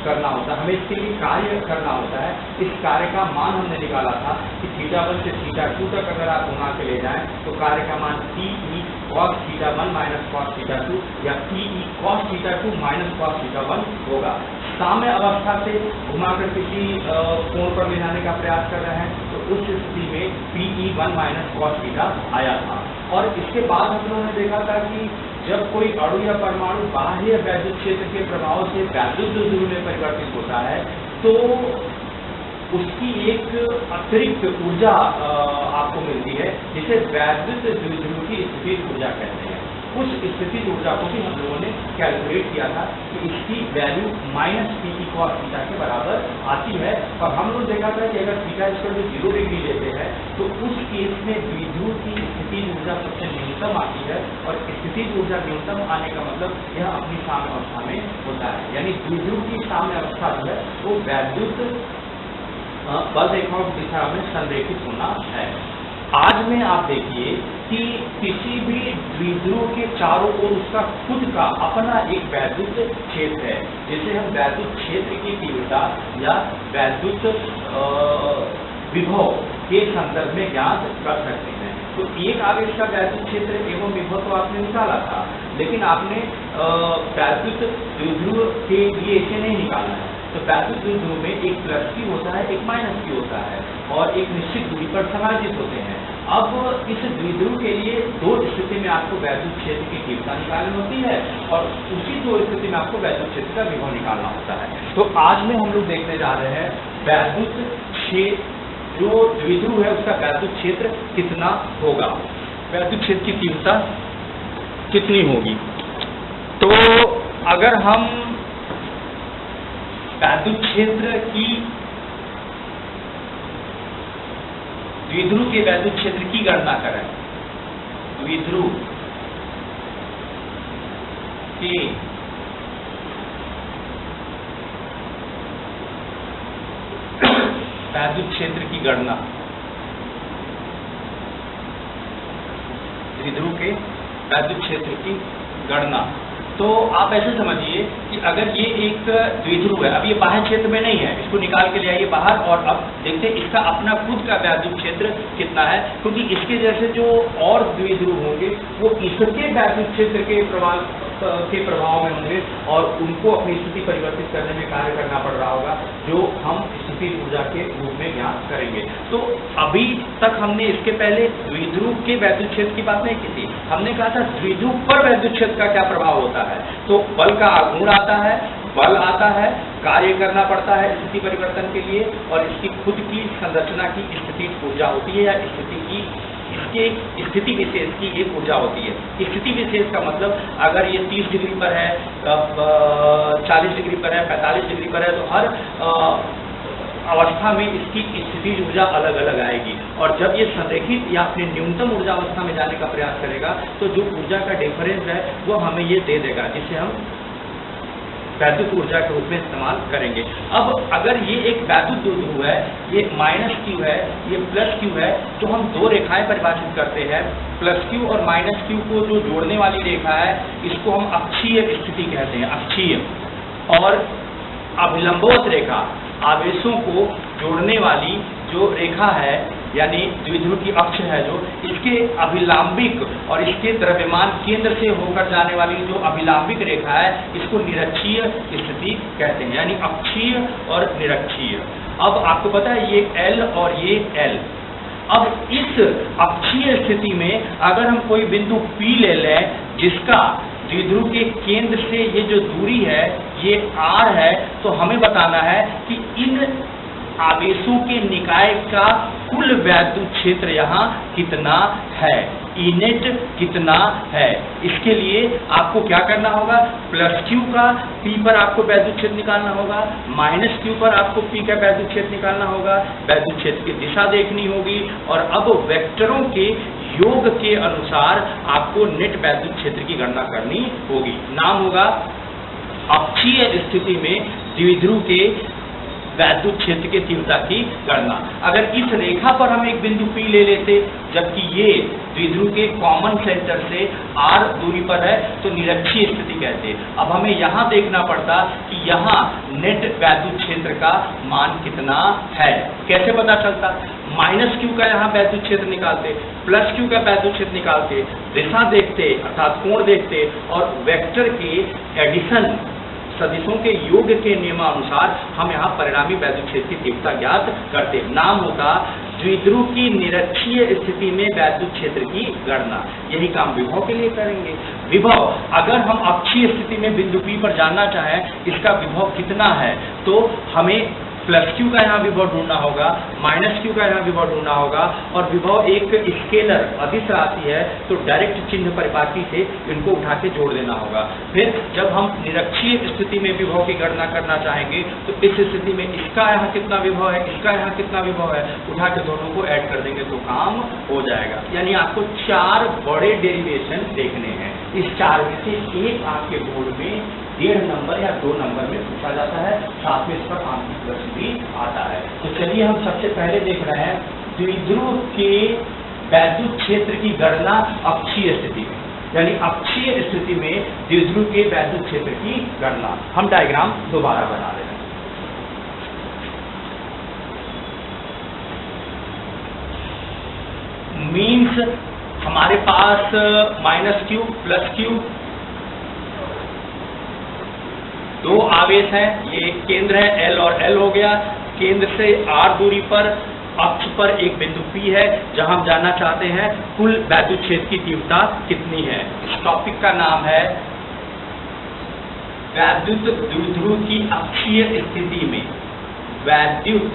करना होता है, हमें इसके लिए कार्य करना होता है। इस कार्य का मान हमने निकाला था कि θ1 से θ2 तक अगर आप घुमा के ले जाएं तो कार्य का मान TE cos θ1 माइनस cos θ2 या TE cos θ2 माइनस cos θ1 होगा। साम्य अवस्था से घुमाकर किसी कोण पर ले जाने का प्रयास कर रहे हैं तो उस स्थिति में PE1 माइनस cos θ आया था। और इसके बाद हम लोगों ने देखा था कि जब कोई अणु या परमाणु बाह्य वैद्युत क्षेत्र के प्रभाव से वैद्युत द्विध्रुव में परिवर्तित होता है तो उसकी एक अतिरिक्त ऊर्जा आपको मिलती है जिसे वैद्युत द्विध्रुव की स्थितिज ऊर्जा कहते हैं। उस स्थितिज ऊर्जा को भी हम लोगों ने कैलकुलेट किया था कि इसकी वैल्यू माइनस PE cos θ के बराबर आती है। और हम लोग देखा था कि अगर θ 0 डिग्री लेते हैं तो उस केस में द्विध्रुव की स्थितिज ऊर्जा सबसे न्यूनतम आती है और स्थितिज ऊर्जा न्यूनतम आने का मतलब यह अपनी साम्य अवस्था में होता है, यानी द्विध्रुव की साम्य अवस्था जो है वो वैद्युत बल रेखाओं की दिशा में संरेखित होना है। आज में आप देखिए कि किसी भी द्विध्रुव के चारों ओर उसका खुद का अपना एक वैद्युत क्षेत्र है, जिसे हम वैद्युत क्षेत्र की तीव्रता या वैद्युत विभव के संदर्भ में ज्ञात कर सकते हैं। तो एक आवेश का वैद्युत क्षेत्र एवं विभव तो आपने निकाला था, लेकिन आपने वैद्युत द्विध्रुव के लिए इसे नहीं निकाला है। तो वैद्युत द्विध्रुव में एक प्लस Q होता है, एक माइनस Q होता है और एक निश्चित दूरी पर समायोजित होते हैं। अब इस द्विध्रुव के लिए दो स्थिति में आपको वैद्युत क्षेत्र की तीव्रता निकालनी होती है और उसी दो स्थिति में आपको वैद्युत क्षेत्र का विभव निकालना होता है। तो आज में हम लोग देखने जा रहे हैं वैद्युत क्षेत्र, जो द्विध्रुव है उसका वैद्युत क्षेत्र कितना होगा, वैद्युत क्षेत्र की तीव्रता कितनी होगी। तो अगर हम वैद्युत क्षेत्र की द्विध्रुव के वैद्युत क्षेत्र की गणना करें, द्विध्रुव के वैद्युत क्षेत्र की गणना, द्विध्रुव के वैद्युत क्षेत्र की गणना, तो आप ऐसे समझिए कि अगर ये एक द्विध्रुव है, अब ये बाह्य क्षेत्र में नहीं है, इसको निकाल के ले आइए बाहर और अब देखते हैं इसका अपना खुद का वैद्युत क्षेत्र कितना है, क्योंकि इसके जैसे जो और द्विध्रुव होंगे वो इसके वैद्युत क्षेत्र के प्रभाव में होंगे और उनको अपनी स्थिति परिवर्तित करने में कार्य करना पड़ रहा होगा, जो हम स्थिति ऊर्जा के रूप में ज्ञात करेंगे। तो अभी तक हमने इसके पहले द्विध्रुव के वैद्युत क्षेत्र की बात नहीं की थी, हमने कहा था द्विध्रुव पर वैद्युत क्षेत्र का क्या प्रभाव होता है। तो बल का आघूर्ण आता है, बल आता है, कार्य करना पड़ता है स्थिति परिवर्तन के लिए और इसकी खुद की संरचना की स्थिति ऊर्जा होती है या स्थिति की इसके स्थिति विशेष की एक ऊर्जा होती है। स्थिति विशेष का मतलब अगर ये 30 डिग्री पर है, 40 डिग्री पर है, 45 डिग्री पर है, तो हर अवस्था में इसकी स्थिति ऊर्जा अलग अलग आएगी और जब ये संरेखित या अपने न्यूनतम ऊर्जा अवस्था में जाने का प्रयास करेगा तो जो ऊर्जा का डिफरेंस है वो हमें ये दे देगा, जिसे हम वैद्युत ऊर्जा के रूप में इस्तेमाल करेंगे। अब अगर ये एक वैद्युत द्विध्रुव है, ये माइनस Q है, ये प्लस Q है, तो हम दो रेखाएं परिभाषित करते हैं, प्लस Q और माइनस Q को जो जोड़ने वाली रेखा है इसको हम अक्षीय स्थिति कहते हैं, अक्षीय। और अभिलंबवत रेखा, आवेशों को जोड़ने वाली जो रेखा है यानी द्विध्रुव की अक्ष है, जो इसके अभिलंबिक और इसके द्रव्यमान केंद्र से होकर जाने वाली जो अभिलंबिक रेखा है इसको निरक्षीय स्थिति कहते हैं, यानी अक्षीय और निरक्षीय। अब आपको पता है ये L और ये L। अब इस अक्षीय स्थिति में अगर हम कोई बिंदु P ले लें जिसका द्विध्रुव के केंद्र से ये जो दूरी है ये R है, तो हमें बताना है कि इन आवेशों के निकाय का कुल वैद्युत क्षेत्र यहाँ कितना है, इनेट कितना है। इसके लिए आपको क्या करना होगा, प्लस Q का P पर आपको वैद्युत क्षेत्र निकालना होगा, माइनस Q पर आपको P का वैद्युत क्षेत्र निकालना होगा, वैद्युत क्षेत्र की दिशा देखनी होगी और अब वेक्टरों के योग के अनुसार आपको नेट वैद्युत क्षेत्र की गणना करनी होगी। नाम होगा अक्षीय स्थिति में द्विध्रुव के वैद्युत क्षेत्र के तीव्रता की गणना। अगर इस रेखा पर हम एक बिंदु P ले लेते, जबकि ये द्विध्रुव के कॉमन सेंटर से r दूरी पर है, तो निरक्षीय स्थिति कहते। अब हमें यहाँ देखना पड़ता कि यहाँ नेट वैद्युत क्षेत्र का मान कितना है। कैसे पता चलता? -q का यहाँ वैद्युत क्षेत्र निकालते, +q का वैद्युत क्षेत्र निकालते, दिशा देखते अर्थात कोण देखते, और वेक्टर के एडिशन सदिशों के योग के नियमानुसार हम यहाँ परिणामी वैद्युत क्षेत्र की तीव्रता ज्ञात करते। नाम होगा द्विध्रुव की निरक्षीय स्थिति में वैद्युत क्षेत्र की गणना। यही काम विभव के लिए करेंगे। विभव, अगर हम अक्षीय स्थिति में बिंदु P पर जानना चाहें इसका विभव कितना है, तो हमें +q का यहाँ विभव ढूंढना होगा, -q का यहाँ विभव ढूंढना होगा, और विभव एक स्केलर अदिश राशि है तो डायरेक्ट चिन्ह परिपाटी से इनको उठा के जोड़ देना होगा। फिर जब हम निरक्षीय स्थिति में विभव की गणना करना चाहेंगे तो इस स्थिति में इसका यहाँ कितना विभव है, इसका यहाँ कितना विभव है, उठा के दोनों को ऐड कर देंगे तो काम हो जाएगा। यानी आपको 4 बड़े डेरिवेशन देखने हैं। इस 4 में से एक आपके बोर्ड में 1.5 नंबर या 2 नंबर में पूछा जाता है, साथ में इस पर आंशिक प्रश्न भी आता है। तो चलिए हम सबसे पहले देख रहे हैं द्विध्रुव के वैद्युत क्षेत्र की गणना अक्षीय स्थिति में, यानी अक्षीय स्थिति में द्विध्रुव के वैद्युत क्षेत्र की गणना। हम डायग्राम दोबारा बना रहे हैं। मीन्स हमारे पास -q +q 2 आवेश हैं, ये केंद्र है L और L हो गया। केंद्र से r दूरी पर अक्ष पर एक बिंदु P है जहां हम जानना चाहते हैं कुल वैद्युत क्षेत्र की तीव्रता कितनी है। इस टॉपिक का नाम है वैद्युत द्विध्रुव की अक्षीय स्थिति में वैद्युत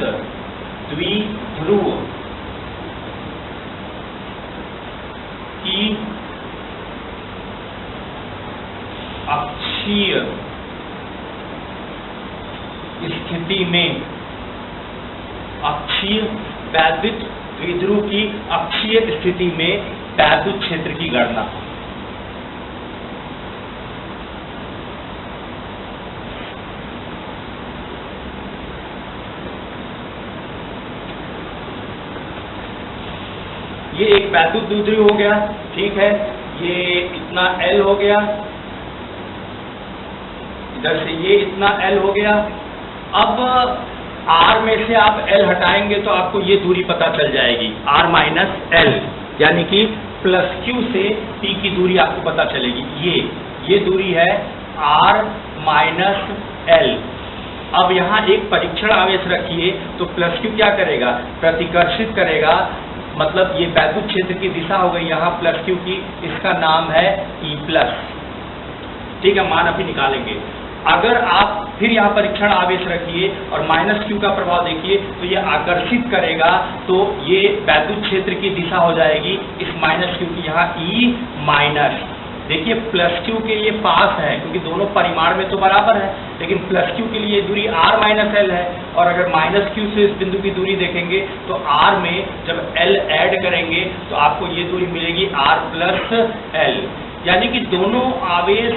द्विध्रुव की अक्षीय स्थिति में अक्षीय वैद्युत द्विध्रुव की अक्षीय स्थिति में वैद्युत क्षेत्र की गणना। ये एक वैद्युत द्विध्रुव हो गया, ठीक है। ये इतना L हो गया, इधर से ये इतना L हो गया। अब R में से आप L हटाएंगे तो आपको ये दूरी पता चल जाएगी, R - L, यानी कि +q से P की दूरी आपको पता चलेगी। ये दूरी है R - L। अब यहाँ एक परीक्षण आवेश रखिए तो +q क्या करेगा? प्रतिकर्षित करेगा, मतलब ये वैद्युत क्षेत्र की दिशा हो गई यहाँ +q की, इसका नाम है E+। ठीक है, मान अभी निकालेंगे। अगर आप फिर यहाँ परीक्षण आवेश रखिए और -q का प्रभाव देखिए तो ये आकर्षित करेगा, तो ये वैद्युत क्षेत्र की दिशा हो जाएगी इस -q की यहाँ E-। देखिए +q के लिए पास है क्योंकि दोनों परिमाण में तो बराबर है, लेकिन +q के लिए दूरी R - L है, और अगर -q से इस बिंदु की दूरी देखेंगे तो R में जब L ऐड करेंगे तो आपको ये दूरी मिलेगी R + L। यानी कि दोनों आवेश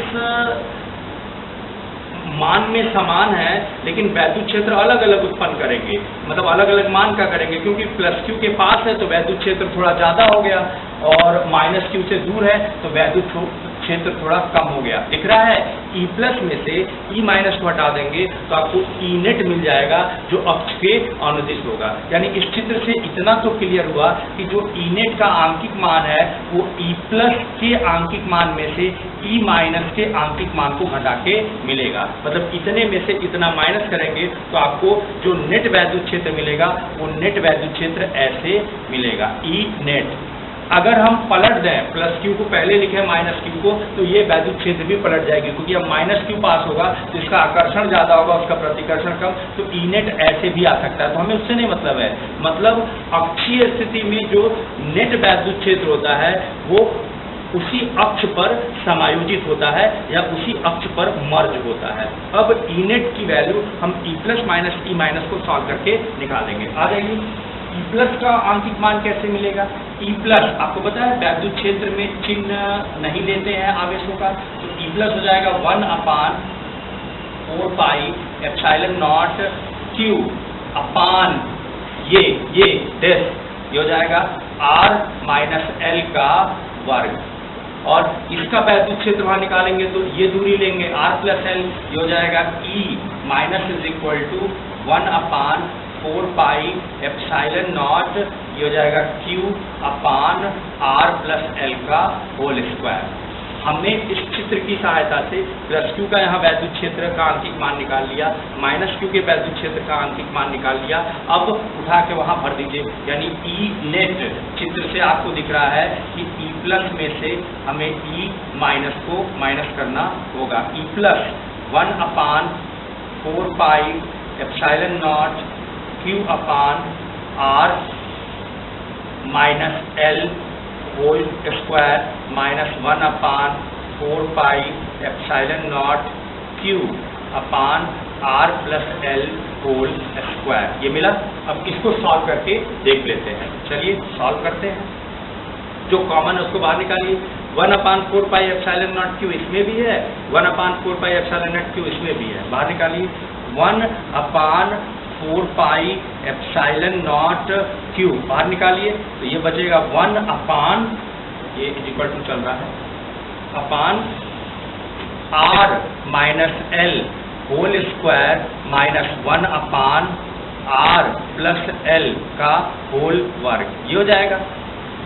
मान में समान है लेकिन वैद्युत क्षेत्र अलग अलग उत्पन्न करेंगे, मतलब अलग अलग मान का करेंगे, क्योंकि +q के पास है तो वैद्युत क्षेत्र थोड़ा ज्यादा हो गया और -q से दूर है तो वैद्युत क्षेत्र थोड़ा कम हो गया। दिख रहा है E+ में से E- को हटा देंगे तो आपको E नेट मिल जाएगा जो अक्ष के अनुदिश होगा। यानी इस चित्र से इतना तो क्लियर हुआ कि जो E नेट का आंकिक मान है वो E+ के आंकिक मान में से E- के आंकिक मान को घटा के मिलेगा। मतलब इतने में से इतना माइनस करेंगे तो आपको जो नेट वैद्युत क्षेत्र मिलेगा वो नेट वैद्युत क्षेत्र ऐसे मिलेगा, E नेट। अगर हम पलट दें +q को पहले लिखें -q को तो ये वैद्युत क्षेत्र भी पलट जाएगी, क्योंकि अब -q पास होगा तो इसका आकर्षण ज्यादा होगा, उसका प्रतिकर्षण कम, तो E नेट ऐसे भी आ सकता है। तो हमें उससे नहीं मतलब है, मतलब अक्षीय स्थिति में जो नेट वैद्युत क्षेत्र होता है वो उसी अक्ष पर समायोजित होता है या उसी अक्ष पर मर्ज होता है। अब E नेट की वैल्यू हम E+ - E- को सॉल्व करके निकालेंगे। आ जाएगी। E+ का आंकिक मान कैसे मिलेगा? E प्लस, आपको पता है वैद्युत क्षेत्र में चिन्ह नहीं लेते हैं आवेशों का, तो E प्लस हो जाएगा 1/4 पाई एप्सिलॉन नॉट Q अपान ये दिस, ये हो जाएगा R माइनस L का वर्ग, और इसका वैद्युत क्षेत्र वहां निकालेंगे तो ये दूरी लेंगे R प्लस L, ये हो जाएगा E minus is equal to 1/4 pi epsilon naught, ये हो जाएगा Q upon R plus L का होल स्क्वायर। हमने इस चित्र की सहायता से प्लस Q का यहाँ वैद्युत क्षेत्र का आंतरिक मान निकाल लिया, माइनस Q के वैद्युत क्षेत्र का आंतरिक मान निकाल लिया। अब उठा के वहाँ भर दीजिए, यानी E नेट चित्र से आपको दिख रहा है कि E प्लस में से हमें E माइनस को माइनस करना होगा। E plus 1/4 pi epsilon not Q upon R minus L whole square minus 1/4 pi epsilon not Q upon R plus L whole square, ये मिला। अब इसको सॉल्व करके देख लेते हैं, चलिए सॉल्व करते हैं। जो कॉमन है उसको बाहर निकालिए, 1/4 पाई एप्सिलॉन नॉट Q इसमें भी है, 1/4 पाई एप्सिलॉन नॉट Q इसमें भी है, बाहर निकालिए। 1/4 पाई एप्सिलॉन नॉट Q बाहर निकालिए, तो ये बचेगा 1/, ये इक्वल टू चल रहा है, upon R minus L whole square minus 1/R plus L का होल वर्ग, ये हो जाएगा।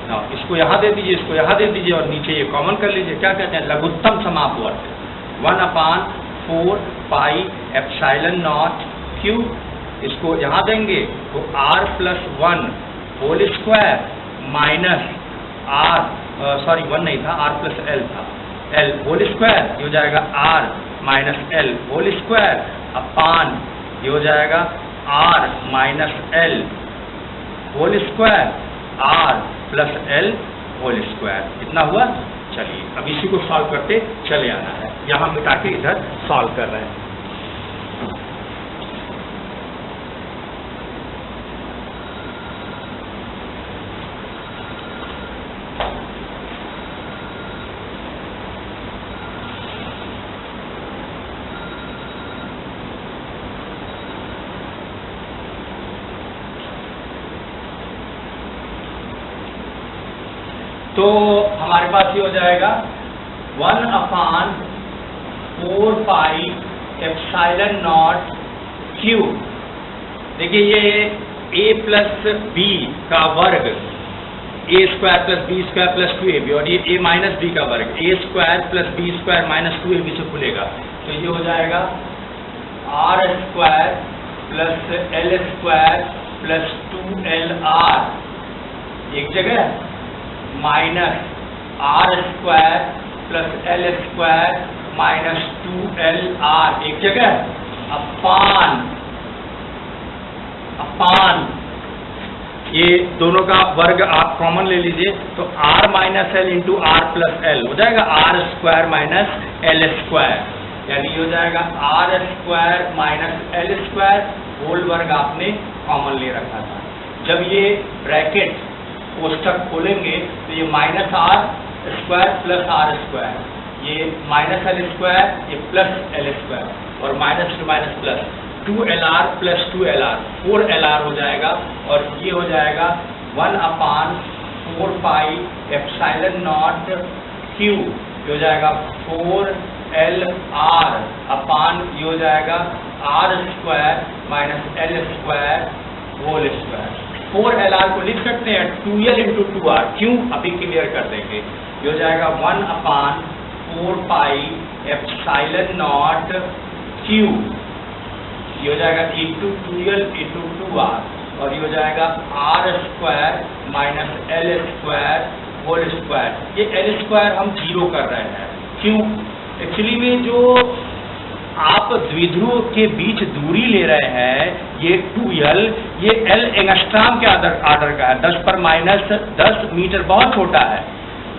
ना इसको यहाँ दे दीजिए, इसको यहाँ दे दीजिए, और नीचे ये कॉमन कर लीजिए। क्या कहते हैं, लघुत्तम समापवर्ग 1/4 पाई एप्सिलॉन नॉट Q, इसको यहाँ देंगे तो R plus 1 whole square minus R, sorry 1 नहीं था, R प्लस L था, L होल स्क्वायर, ये हो जाएगा R minus L whole square अपान, ये हो जाएगा R minus L whole square R plus L whole square. इतना हुआ। चलिए अब इसी को सॉल्व करते चले आना है, यहाँ मिटा के इधर सॉल्व कर रहे हैं। तो हमारे पास ये हो जाएगा 1/4 पाई एप्सिलॉन नॉट Q। देखिए ये a प्लस बी का वर्ग, a square plus B square plus 2ab, और ये a माइनस बी का वर्ग, a square plus B square minus 2ab से खुलेगा, तो ये हो जाएगा R square plus L square plus 2LR एक जगह, minus R square plus L square minus 2LR एक जगह, अपान ये दोनों का वर्ग आप कॉमन ले लीजिए, तो R minus L into R plus L हो जाएगा R square minus L square, यानी ये हो जाएगा R square minus L square whole वर्ग आपने कॉमन ले रखा था। जब ये ब्रैकेट कोष्ठक खोलेंगे तो ये minus R square plus R square, ये माइनस L स्क्वायर, ये प्लस L स्क्वायर, और minus two minus plus 2LR plus 2LR 4LR हो जाएगा, और ये हो जाएगा 1/4 पाई एप्सिलॉन नॉट Q, ये हो जाएगा 4LR अपान, ये हो जाएगा R square minus L square whole square. 4LR को लिख सकते हैं 2L इंटू 2R, क्यों अभी क्लियर कर देंगे। ये हो जाएगा 1/4 पाई एप्सिलॉन नॉट Q, ये हो जाएगा इंटू 2L इंटू 2R, और ये हो जाएगा R square minus L square whole square. ये L स्क्वायर हम 0 कर रहे हैं, क्यों, एक्चुअली में जो आप द्विध्रुव के बीच दूरी ले रहे हैं ये 2L, ये L एंगस्ट्रॉम के आर्डर का है, 10⁻10 मीटर, बहुत छोटा है।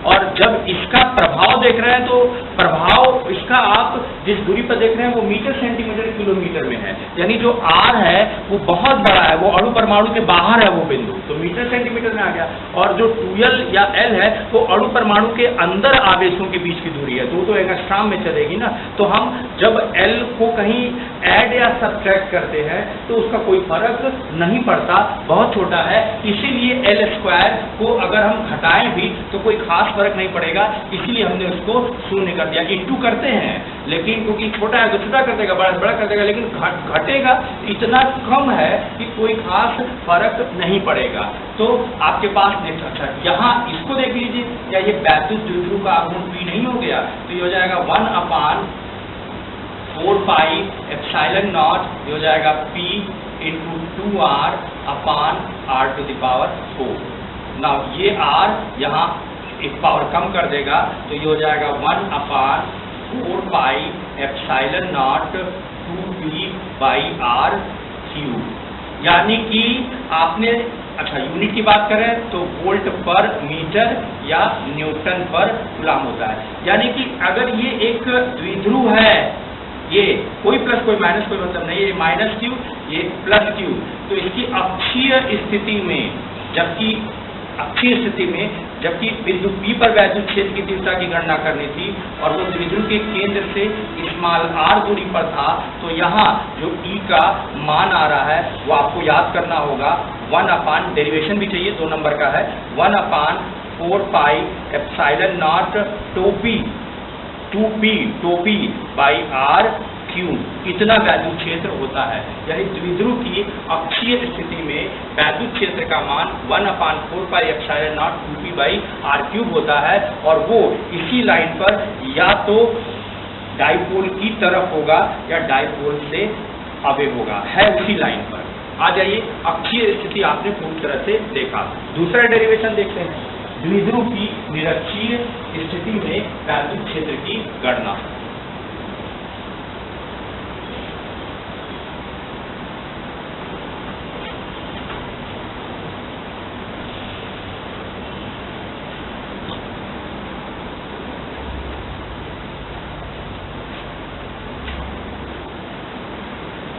और जब इसका प्रभाव देख रहे हैं तो प्रभाव इसका आप जिस दूरी पर देख रहे हैं वो मीटर सेंटीमीटर किलोमीटर में है, यानी जो r है वो बहुत बड़ा है, वो अणु परमाणु के बाहर है वो बिंदु, तो मीटर सेंटीमीटर में आ गया। और जो 2l या l है वो अणु परमाणु के अंदर आवेशों के बीच की दूरी है, तो एंगस्ट्रॉम में चलेगी ना। तो हम जब l को कहीं ऐड या सब्ट्रैक्ट करते हैं तो उसका कोई फर्क नहीं पड़ता, बहुत छोटा है, इसीलिए l² को अगर हम घटाएं भी तो कोई खास फर्क नहीं पड़ेगा, इसीलिए हमने उसको शून्य कर दिया। इंटू करते हैं लेकिन क्योंकि छोटा है तो छोटा कर देगा, बड़ा कर देगा, लेकिन घटेगा इतना कम है कि कोई खास फर्क नहीं पड़ेगा। तो आपके पास नेक्स्ट, अच्छा यहाँ इसको देख लीजिए, क्या ये वैद्युत द्विध्रुव का आघूर्ण P नहीं हो गया, तो ये हो जाएगा 1/4 पाई एप्सिलॉन नॉट, ये हो जाएगा P इंटू 2r/r⁴। नाउ ये r यहाँ एक पावर कम कर देगा, तो ये हो जाएगा 1/4 पाई एप्सिलॉन नॉट 2p/r³। यानी कि आपने, अच्छा यूनिट की बात करें तो वोल्ट पर मीटर या न्यूटन पर कूलम होता है। यानी कि अगर ये एक द्विध्रुव है, ये कोई प्लस कोई माइनस कोई मतलब नहीं, ये माइनस q ये प्लस q, तो इसकी अक्षीय स्थिति में, जबकि बिंदु P पर वैद्युत क्षेत्र की तीव्रता की गणना करनी थी और वो द्विध्रुव के केंद्र से स्मॉल r दूरी पर था, तो यहाँ जो E का मान आ रहा है वो आपको याद करना होगा, 1/, डेरिवेशन भी चाहिए, 2 नंबर का है, 1/4 पाई एप्सिलॉन नॉट 2p/r³, इतना वैद्युत क्षेत्र होता है। यानी द्विध्रुव की अक्षीय स्थिति में वैद्युत क्षेत्र का मान 1/4 पाई एप्सिलॉन नॉट 2p/r³ होता है, और वो इसी लाइन पर या तो डाइपोल की तरफ होगा या डाइपोल से अवे होगा, है उसी लाइन पर। आ जाइए, अक्षीय स्थिति आपने पूरी तरह से देखा। दूसरा डेरिवेशन देखते हैं, द्विध्रुव की निरक्षीय स्थिति में वैद्युत क्षेत्र की गणना।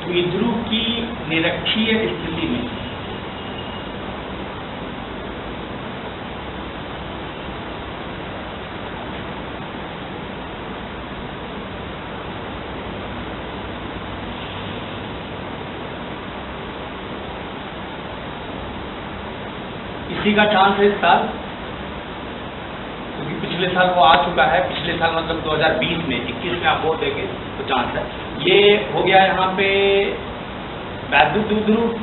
द्विध्रुव की निरक्षीय स्थिति में इसी का चांस है इस साल, क्योंकि पिछले साल वो आ चुका है, पिछले साल मतलब 2020 में, 21 में आप वोट देंगे तो चांस है। ये हो गया यहाँ पे वैद्युत द्विध्रुव,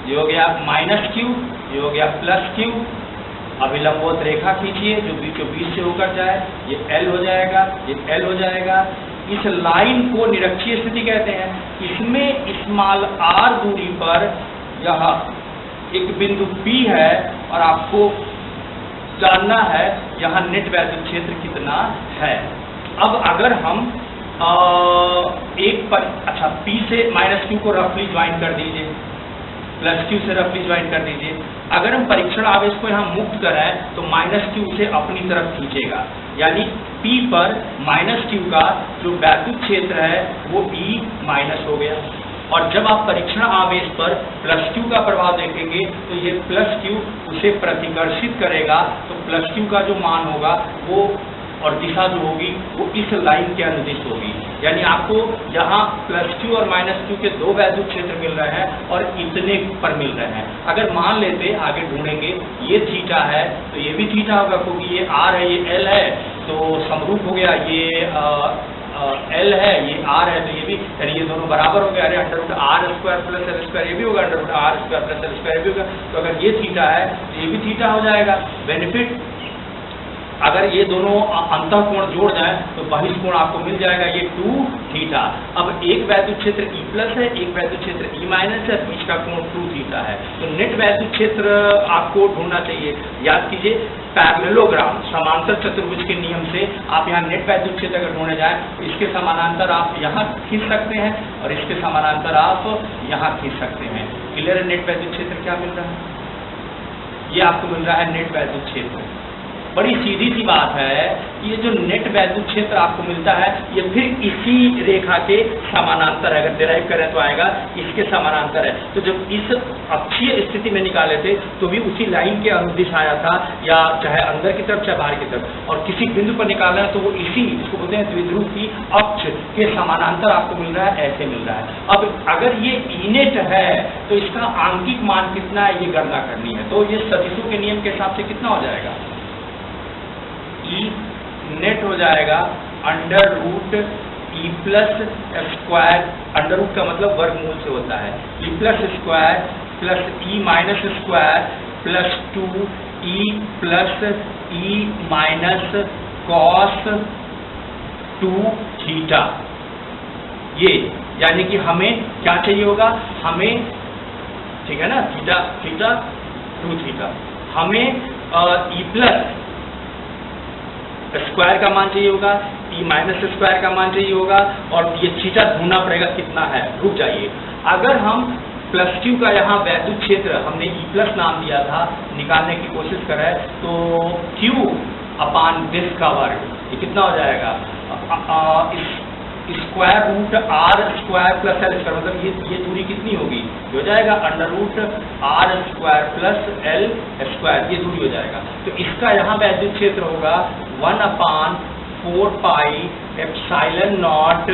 ये हो गया -q, ये हो गया +q। अभिलंबवत रेखा खींचिए जो बीचों बीच से होकर जाए, ये L हो जाएगा, ये L हो जाएगा। इस लाइन को निरक्षीय स्थिति कहते हैं। इसमें स्मॉल r दूरी पर यह एक बिंदु P है और आपको जानना है यहाँ नेट वैद्युत क्षेत्र कितना है। अब अगर हम अच्छा P से -q को रफली ज्वाइन कर दीजिए, +q से रफली ज्वाइन कर दीजिए। अगर हम परीक्षण आवेश को यहाँ मुक्त करें तो -q से अपनी तरफ खींचेगा, यानी P पर -q का जो वैद्युत क्षेत्र है वो E- हो गया। और जब आप परीक्षण आवेश पर +q का प्रभाव देखेंगे तो ये +q उसे प्रतिकर्षित करेगा, तो +q का जो मान होगा वो और दिशा जो होगी वो इस लाइन के अनुदिश होगी। यानी आपको यहाँ +q और -q के 2 वैद्युत क्षेत्र मिल रहे हैं और इतने पर मिल रहे हैं। अगर मान लेते, आगे ढूंढेंगे, ये थीटा है तो ये भी थीटा होगा, क्योंकि ये r है ये l है, तो समरूप हो गया, ये L है ये R है, तो ये भी, यानी ये दोनों बराबर हो गया। अरे √r² + l², ये भी होगा, √r² + l² ये भी होगा। तो अगर ये थीटा है तो ये भी थीटा हो जाएगा। बेनिफिट, अगर ये दोनों अंतःकोण जोड़ जाए तो बहिष्कोण आपको मिल जाएगा, ये 2 थीटा। अब एक वैद्युत क्षेत्र E+ है, एक वैद्युत क्षेत्र E- है, बीच का कोण 2 थीटा है। तो नेट वैद्युत क्षेत्र आपको ढूंढना चाहिए। याद कीजिए, पैरेललोग्राम, समांतर चतुर्भुज के नियम से आप यहाँ नेट वैद्युत क्षेत्र अगर ढूंढने जाए तो इसके समानांतर आप यहाँ खींच सकते हैं और इसके समानांतर आप यहाँ खींच सकते हैं। क्लियर है? नेट वैद्युत क्षेत्र क्या मिल रहा है? ये आपको मिल रहा है नेट वैद्युत क्षेत्र। बड़ी सीधी सी बात है, ये जो नेट वैद्युत क्षेत्र आपको मिलता है ये फिर इसी रेखा के समानांतर है। अगर डिराइव करें तो आएगा इसके समानांतर है। तो जब इस अक्षीय स्थिति में निकाले थे तो भी उसी लाइन के अनुदिश आया था, या चाहे अंदर की तरफ चाहे बाहर की तरफ, और किसी बिंदु पर निकालना है तो वो इसी, इसको बोलते हैं द्विध्रुव की अक्ष के समानांतर आपको मिल रहा है, ऐसे मिल रहा है। अब अगर ये इनेट है तो इसका आंकिक मान कितना है ये गणना करनी है। तो ये सदिशों के नियम के हिसाब से कितना हो जाएगा, ई नेट हो जाएगा under root E plus square, under root का मतलब वर्गमूल से होता है, E plus square plus E minus square plus 2 E plus E minus cos 2 theta. ये यानी कि हमें क्या चाहिए होगा, हमें, ठीक है ना, थीटा थीटा 2 थीटा, हमें ई प्लस स्क्वायर का मान चाहिए होगा, ई माइनस स्क्वायर का मान चाहिए होगा, और ये थीटा ढूंढना पड़ेगा कितना है। रुक जाइए, अगर हम प्लस क्यू का यहाँ वैद्युत क्षेत्र हमने ई प्लस नाम दिया था, निकालने की कोशिश करें तो क्यू अपान दिस का वर्ग, ये कितना हो जाएगा, square root R square plus L square, मतलब ये दूरी कितनी होगी, हो जाएगा under root R square plus L square, ये दूरी हो जाएगा। तो इसका यहाँ वैद्युत क्षेत्र होगा 1/4 पाई एप्सिलॉन नॉट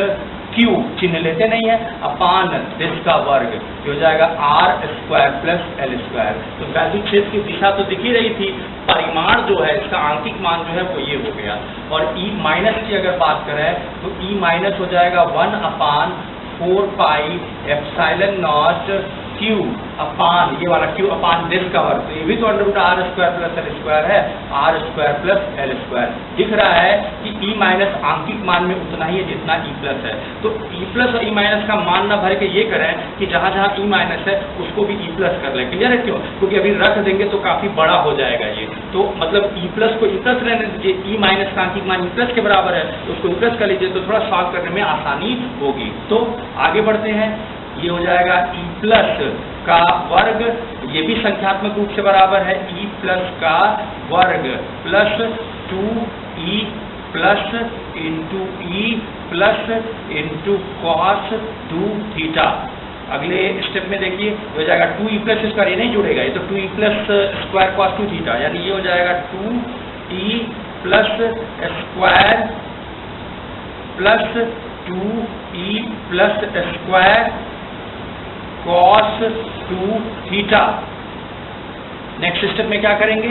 क्यू, चिन्ह लेते नहीं है, अपान दिस का वर्ग, ये हो जाएगा R square plus L square. तो वैद्युत क्षेत्र की दिशा तो दिख ही रही थी, परिमाण जो है इसका आंकिक मान जो है वो ये हो गया। और ई माइनस की अगर बात करें तो ई माइनस हो जाएगा 1/4 पाई एप्सिलॉन नॉट क्यू अपान, ये वाला क्यू अपान दिस का वर्ग, तो ये भी तो under root R square plus L square है, R square plus L square. दिख रहा है कि ई माइनस आंकिक मान में उतना ही है जितना ई प्लस है। तो ई प्लस और ई माइनस का मान ना भर के ये करें कि जहां जहां ई माइनस है उसको भी ई प्लस कर लें। क्लियर है? क्यों? क्योंकि अभी रख देंगे तो काफी बड़ा हो जाएगा ये, तो मतलब ई प्लस को ई प्लस रहने दीजिए, ई माइनस का आंकिक मान ई प्लस के बराबर है तो उसको ई प्लस कर लीजिए, तो थोड़ा सॉल्व करने में आसानी होगी। तो आगे बढ़ते हैं, ये हो जाएगा ई प्लस का वर्ग, ये भी संख्यात्मक रूप से बराबर है ई प्लस का वर्ग plus 2 E plus into E plus into cos 2 theta. अगले स्टेप में देखिए हो जाएगा 2 ई प्लस स्क्वायर, ये नहीं जुड़ेगा, ये तो 2 E plus square cos 2 theta, यानी ये हो जाएगा 2 E plus square plus 2 E plus square cos 2 theta. Next step में क्या करेंगे,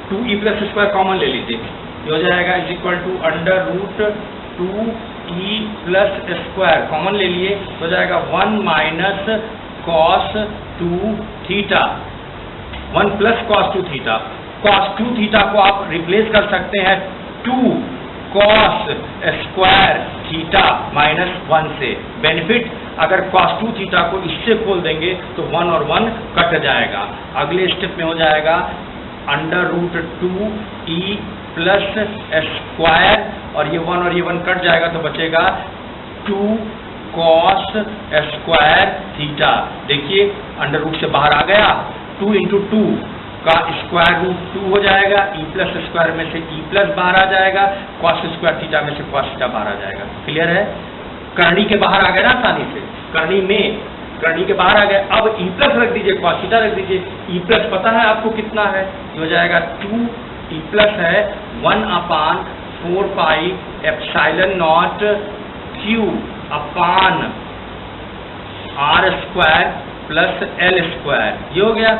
2 ई प्लस स्क्वायर कॉमन ले लीजिए, ये हो जाएगा is equal to under root 2 E plus square common ले लिए, हो जाएगा 1 minus cos 2 theta, 1 plus cos 2 theta. Cos 2 theta को आप रिप्लेस कर सकते हैं 2 कॉस स्क्वायर थीटा माइनस 1 से। बेनिफिट, अगर cos 2 थीटा को इससे खोल देंगे तो 1 और 1 कट जाएगा। अगले स्टेप में हो जाएगा under root 2 E plus square, और ये 1 और ये 1 कट जाएगा तो बचेगा 2 कॉस स्क्वायर थीटा। देखिए अंडर रूट से बाहर आ गया, 2 इंटू 2 का स्क्वायर रूट 2 हो जाएगा, ई प्लस स्क्वायर में से ई प्लस बाहर आ जाएगा, कॉस स्क्वायर थीटा में से कॉस थीटा बाहर आ जाएगा। क्लियर है? करनी के बाहर आ गए ना आसानी से, करनी के बाहर आ गए। अब ई प्लस रख दीजिए, कॉस थीटा रख दीजिए, ई प्लस पता है आपको कितना है, ये हो जाएगा 2 ई प्लस है 1/4 pi epsilon naught Q upon R square plus L square, ये हो गया।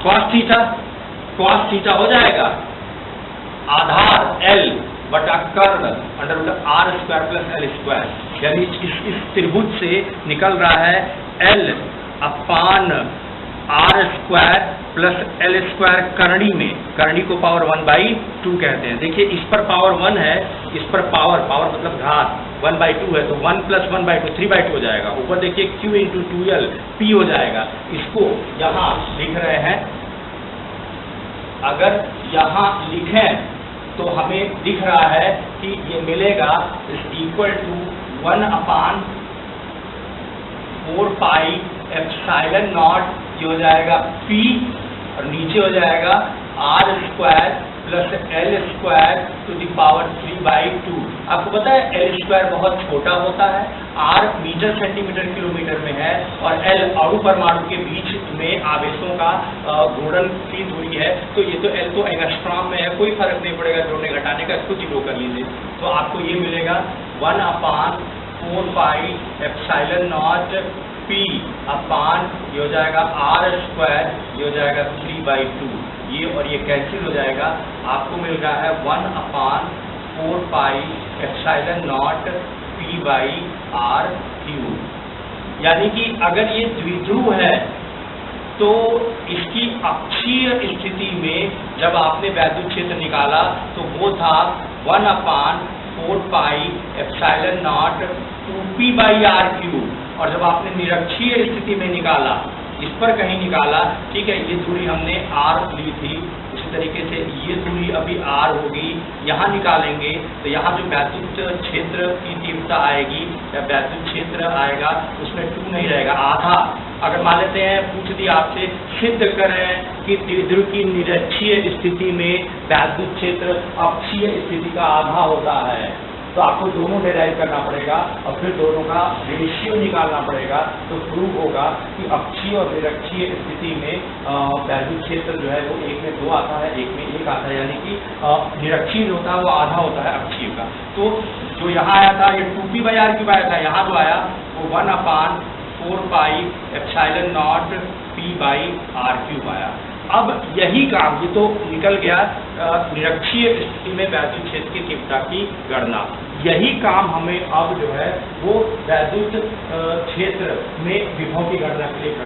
कॉस थीटा हो जाएगा आधार एल बटा कर्ण under root R square plus L square, यानी इस त्रिभुज से निकल रहा है L upon R square plus L square करणी में, करणी को पावर 1/2 कहते हैं। देखिए इस पर पावर 1 है, इस पर पावर मतलब घात 1/2 है, तो 1 प्लस 1/2 3/2 हो जाएगा। ऊपर देखिए q इंटू 2l p हो जाएगा। इसको यहाँ लिख रहे हैं, अगर यहाँ लिखें तो हमें दिख रहा है कि ये मिलेगा is equal to 1/4 pi epsilon naught, ये हो जाएगा p और नीचे हो जाएगा R square plus L square to the power 3/2। आपको पता है एल स्क्वायर बहुत छोटा होता है, आर मीटर सेंटीमीटर किलोमीटर में है, और एल अणु परमाणु के बीच में आवेशों का घूर्णन की दूरी है। तो ये तो एल तो एंगस्ट्रॉम में है, कोई फर्क नहीं पड़ेगा जोड़ने घटाने का, इसको 0 कर लीजिए। तो आपको ये मिलेगा 1/4 पाई एप्सिलॉन नॉट P अपान ये हो जाएगा R स्क्वायर, ये हो जाएगा 3/2, ये और ये कैंसिल हो जाएगा। आपको मिल रहा है 1/4 pi epsilon not P/R cube. यानी कि अगर ये द्विध्रुव है तो इसकी अक्षीय स्थिति में जब आपने वैद्युत क्षेत्र निकाला तो वो था 1/4 pi epsilon not 2P/R cube, और जब आपने निरक्षीय स्थिति में निकाला, इस पर कहीं निकाला, ठीक है, ये दूरी हमने R ली थी, उसी तरीके से ये दूरी अभी R होगी, यहाँ निकालेंगे तो यहाँ जो वैद्युत क्षेत्र की तीव्रता आएगी या वैद्युत क्षेत्र आएगा उसमें 2 नहीं रहेगा, आधा। अगर मान लेते हैं पूछ दिया आपसे सिद्ध करें कि द्विध्रुव की निरक्षीय स्थिति में वैद्युत क्षेत्र अक्षीय स्थिति का आधा होता है, तो आपको दोनों डिराइव करना पड़ेगा और फिर दोनों का रेशियो निकालना पड़ेगा। तो प्रूव होगा कि अक्षीय और निरक्षीय स्थिति में वैद्युत क्षेत्र जो है वो 1 में 2 आता है, 1 में 1 आता है, यानी कि निरक्षीय जो होता है वो आधा होता है अक्षीय का। तो जो यहाँ आया था ये 2P/R क्यूब आया था, यहाँ जो आया वो 1/4 pi epsilon not P/R cube आया। अब यही काम, ये तो निकल गया निरक्षीय स्थिति में वैद्युत क्षेत्र की तीव्रता की गणना, यही काम हमें अब जो है वो वैद्युत क्षेत्र में विभव की गणना के लिए